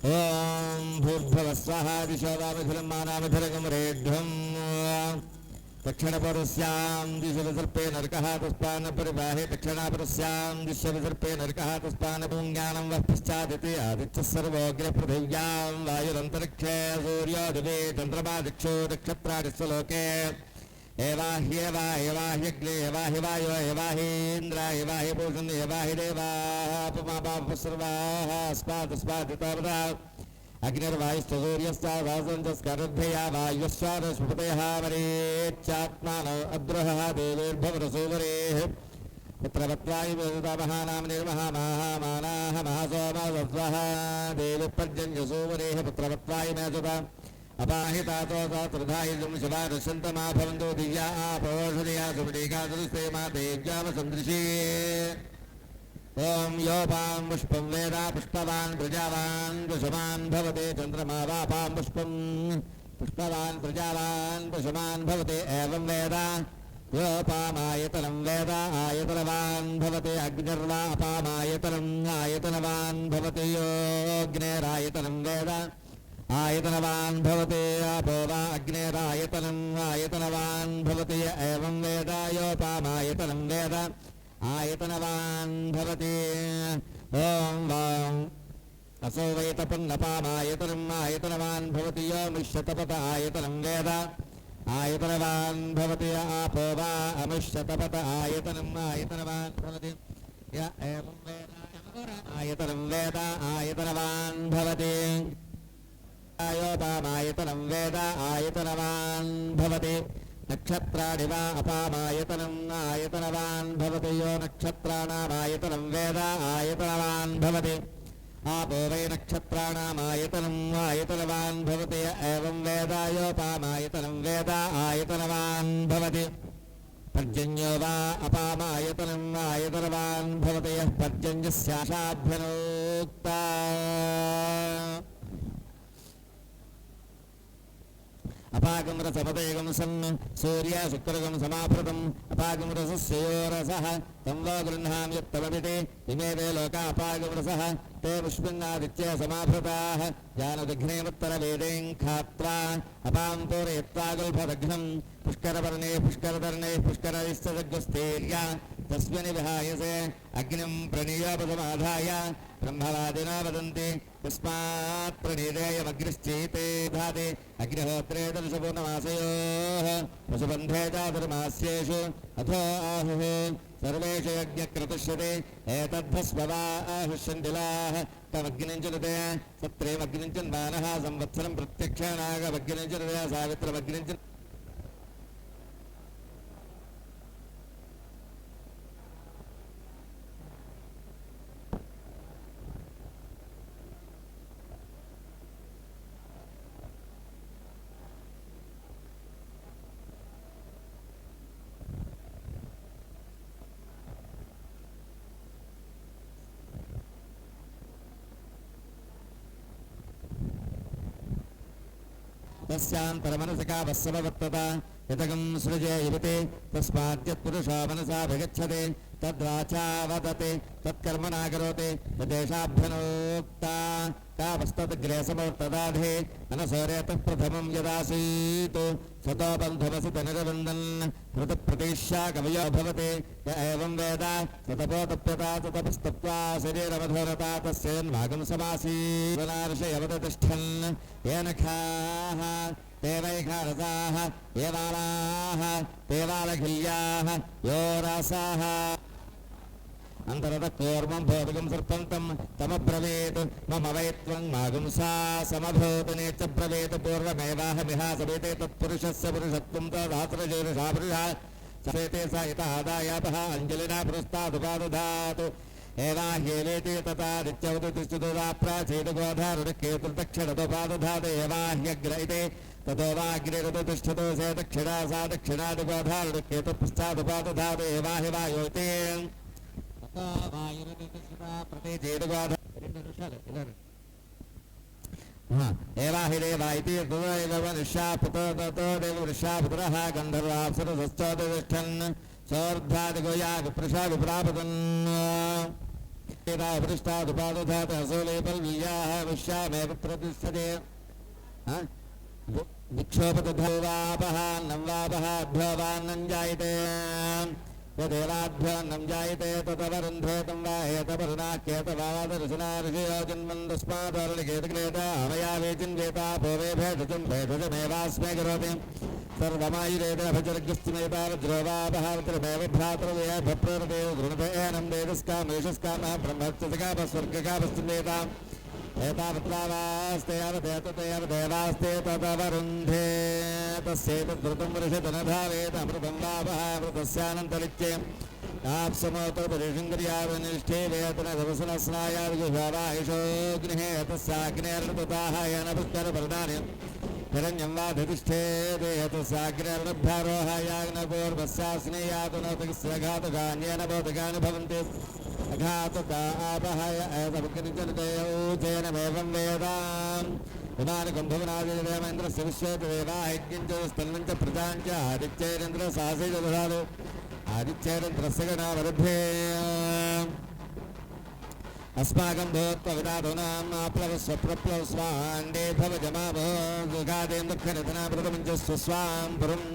ओं भूर्भुवः स्वः दिशो वा मिथुनं मानामिथुनगं रेढ्वं दक्षिणपरस्यां दिशि विसर्पे नरकः पुष्पान्नपरिबाहे दक्षिणापरस्यां दिश्य विसर्पे नरकः पुष्पान्नपुङ्ज्ञानं वः पश्चादिति आदित्यः सर्वोऽग्रपृथिव्यां वायुरन्तरिक्षे सूर्यो दिवे चन्द्रमा दिक्षो नक्षत्राणि स्वलोके एवाह्यग्ने एवाहि वायो एवाहीन्द्र एवाहि पूषन् एवाहि देवाः पुमापापसर्वाः अस्मादस्मादितावता अग्निर्वायुस्तसूर्यस्तावासञ्चस्करद्भया वायुस्वादस्पतयः वरेच्चात्मानो अद्रोहः देवेर्भवरसोवरेः पुत्रवत्वायुर्महानां निर्महामानाः महासोमवस्वः देविपर्जन्यसोवरेः पुत्रवत्वायुमेजुता अपाहितातो त्रिधायुजं शिवादशन्तमा भवन्तो दिव्या आपोषधया सुमणिकादुस्ते मा देव्यावसन्दृशे ओं योपां पुष्पं वेदा पुष्पवान् प्रजावान् पुष्पवान् भवते चन्द्रमा वापां पुष्पं पुष्पवान् प्रजावान् पुष्पवान् भवते एवं वेदा योपामायतनं वेदा आयतनवान् भवते अग्निर्वापामायतनम् आयतनवान् भवते योऽग्नेरायतनं वेदा आयतनवान् भवते आपो वा अग्नेरायतनम् आयतनवान् भवते एवं वेदा योपामायतनं वेद आयतनवान् भवते ओं वां असो वै तपन्नपामायतनम् आयतनवान् भवति यो मिष्यतपत आयतनं वेद आयतनवान् भवति आपो वा अमिष्यतपत आयतनम् आयतनवान् भवति य एवं वेद आयतनं वेद आयतनवान् भवति योपामायतनं वेद आयतनवान् भवति नक्षत्राणि वा अपामायतनम् आयतनवान् भवति यो नक्षत्राणामायतनं वेद आयतनवान् भवति आपो वै नक्षत्राणामायतनम् आयतनवान् भवति एवं वेद योपामायतनं वेद आयतनवान् भवति पर्जन्यो वा अपामायतनं वायतनवान् भवति यः पर्जन्यस्याशाभ्यनोक्ता अपागम रसपदेगम सन् सूर्य शुक्रगम समाभृतम् अपागम रसस्योरसः तं वो गृह्णामि यत्तमविते इमे ते लोका अपागम रसः ते पुष्पिन्नादित्य समाभृताः जानदघ्नेमुत्तरवेदें खात्वा अपां पूरयित्वागुल्फदघ्नं पुष्करवर्णे पुष्करधर्णे पुष्करैस्तदग्स्तेर्या तस्मिन् विहायसे अग्निं प्रणीयोपसमाधाय ब्रह्मवादिना वदन्ति तस्मात् प्रणीतेयमग्निश्चेते धाते अग्निहोत्रे दर्शपूर्णमासयोः पशुबन्धे चातुर्मास्येषु अथो आहुः सर्वेषु यज्ञक्रतुष्यते एतद्धस्ववा आहुष्यन्तिलाः तमग्निञ्चलते सत्रेमग्निञ्चन्मानः संवत्सरं प्रत्यक्षानागमग्निञ्चलते सावित्रमग्निञ्च तस्यान्तरमनसिका वत्सवत्तता यतगं सृजे युवते तस्माद्यत्पुरुषो मनसा विगच्छते तद्वाचा वदते तत्कर्मणा करोति तदेशाभ्यनोक्ता तावस्तद्ग्रेसमोर्तदाधे अनसौरेतः प्रथमं यदासीत् सतो बन्धुमसि तनिरवन्दन् ऋतप्रतीक्षा कवयो भवति य एवं वेद सतपोतप्यता ततपस्तप्त्वा शरीरमधोरता तस्येन्मागं समासीर्षयवतिष्ठन् येन खाः ते वैखारसाः ये बालाः ते बालखिल्याः यो रसाः अंतरतः कूर्मं भौतिकं सर्पन्तं तमब्रवीत् मम वै त्वं मागुंसा समभूतने च ब्रवीत् पूर्वमेवाहमिहासवेते तत्पुरुषस्य पुरुषत्वं तदात्रशीर्षा पुरुषः सवेते स इतादायापः अञ्जलिना पुरस्तादुपादधातु एवाह्येवेति तथादित्यवतिष्ठितोदा प्राचीनगोधारुकेतुर्दक्षिणतोपादधातु एवाह्यग्र इति ततो वाग्निरुतिष्ठतो से दक्षिणा सा दक्षिणादिगोधारुकेतुपश्चादुपादधातु एवाहि वायोते एवाहि देवा इति वृषापुत्रः गन्धर्वाप्सरसश्चोतिष्ठन् सौर्ध्वादिगो यागपुरुषा विप्रापतन् उपृष्टादुपादधातु असोलेपल्वीयाः विश्यामेव प्रतिष्ठते विक्षोपतधोवापः नंवापः अभ्योवान्नं जायते यदेवाभ्योन्नं जायते ततवरुन्धे तं वा हेतपरुणाख्येतवादर्शना ऋषयो जन्मन् तस्मादरुणिकेतक्लेता अमया वेचिन्वेता भोवे भेषजं भेषजमेवास्मै करोति सर्वमायुरेतभजर्गस्तिमेता वज्रोवापहात्रमेव भ्रातृदया भप्रदे गृणते एनं वेदस्कामेषस्कामः ब्रह्मत्यसकापस्वर्गकापस्तिमेता एतावत्रावास्ते अवदेवास्ते तदवरुन्धे तस्यैतद्वृतं वृषतनधावेत अमृतं वापहामृतस्यानन्तरिच्ये आप्समोतोपरिशङ्कर्यावनिष्ठे वेतनदवसनस्नायादिगुहावायुषोऽग्निः तस्याग्नेर्नृताः येन पुष्करपर्णानि हिरण्यं वा धितिष्ठेते तस्याग्नेर्नद्भारोहायाग्नपूर्वस्यास्नेयातुनोतकस्य घातकान्येन बोधकानि भवन्ति घातका आपहाय एतमुखनिजनतेयोजेनमेवं वेदाम् उदानिकं भुवनादिदेवेन्द्रस्य विश्वेदेवायज्ञञ्च स्तन्नं च प्रजां च आदित्यैरेन्द्रसाहसे च दधातु आदित्यैरेन्द्रस्य गणावरुद्धे अस्माकं भूत्वविदातूनाम् आप्लवस्वप्रप्लवस्वाण्डे भवजमाभो दुःखादें दुःखनिधना प्रथमं च स्वस्वां पुरम्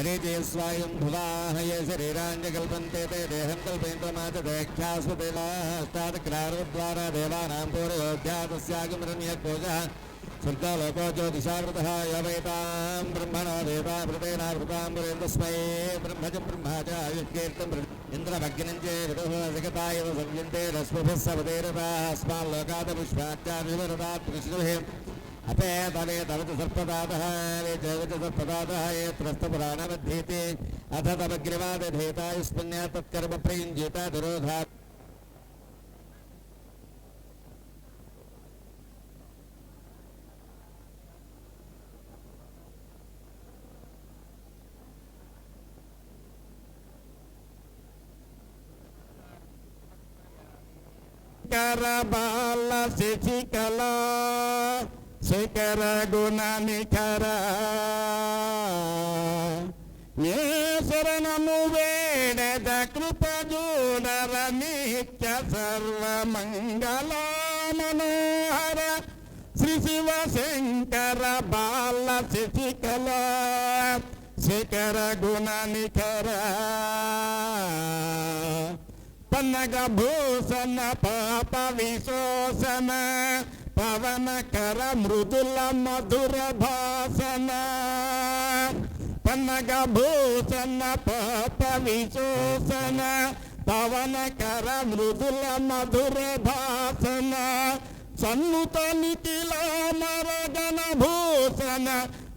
अरेजे स्वायं भुवाः ये शरीराण्यकल्पन्ते ते देहं कल्पयन्तमाचदेख्यास्वदेवाष्टादक्रारद्वारा देवानां पूर्वयोध्या तस्यागमरण्यकोजः स्वर्गलोको ज्योतिषावृतः यवैतां ब्रह्मणो देवामृतेनावृतां पुरेन्दस्मै ब्रह्म च ब्रह्मा च आयुष्कीर्तं इन्द्रभग्निं च विदुः जगताय संयन्ते रश्मिभिः सवदेरताः अस्माल्लोकादपुष्पाच्चाभिवरदात् विष्णुभिः अपेतवे तवच सर्पदातः जगच सर्पदातः ये त्रस्तपुराणमध्येते अथ तमग्निवादधेतायुष्मन्या तत्कर्म प्रयुञ्जिता दुरोधा శంకర బాల శశికళ శేఖర గుణ నిఖర ఏ శరణము వేడద కృప జూడర నిత్య సర్వమంగళ మనోహర శ్రీ శివ శంకర బాల శశికళ శేఖర గుణ నిఖర పన్నగ భూషణ పాప విశోషణ పవనకర మృదుల మధుర భాషణ పన్నగ భూషణ పాప విశోషణ పవనకర మృదుల మధుర భాషణ సన్నుత నిఖిల మరగణ భూషణ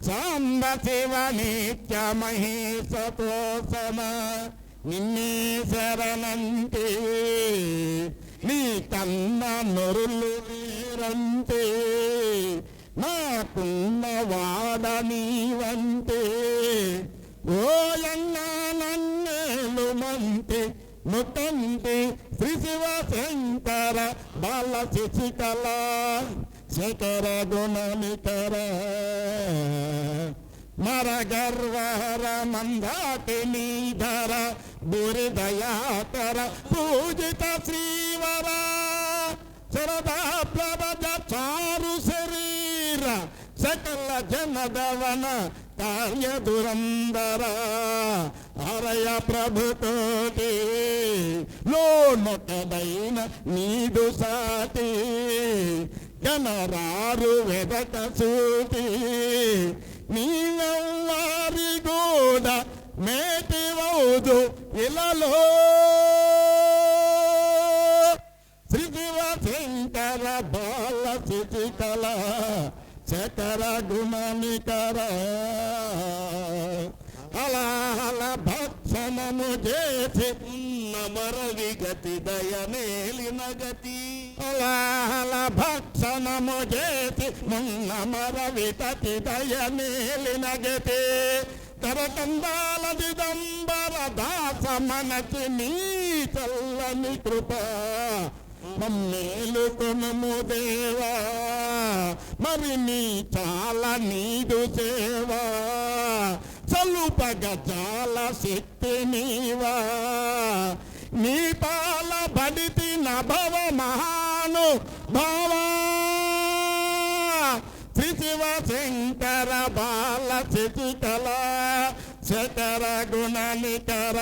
సాంబ శివ నిత్య మహేశ తోషణ నిన్నే శరణంటే నీ కన్న నొరులు వీరంతే నాకున్న వాడ నీవంతే ఓయన్నా నన్నేలు మంతే ముతంతే శ్రీ శివ శంకర బాల శశికళ శేఖర గుణ నిఖర మర గర్వహర మందాతి నీధర బురి దయాకర పూజిత శ్రీవర శరదా ప్లవజ చారు శరీర సకల జనదవన కార్య దురందర హరయ ప్రభుతోటి లోనొకదైన నీదు సాటి గణరారు వెదక సూటి నీవెవ్వారి గూడ మేటివౌదు ఇలలో శ్రీ శివ శంకర బాల శశికళ శేఖర గుణ నిఖర అలాల భక్షణము చేసి నమరవి గతి దయనేలిన గతి అలాల భక్షణము చేసి నమరవి గతి దయనేలిన గతి కరకందాల దిదంబర దాస మనసి నీ చల్లని కృప మమ్మేలు కొనము దేవా మరి నీ చాలా నీదు సేవా చలుపగ చాలా శక్తి నీవా నీ పాల బడితి నభవ మహాను భావా శ్రీ శివ శంకర బాల శశికళ శేఖర గుణ నిఖర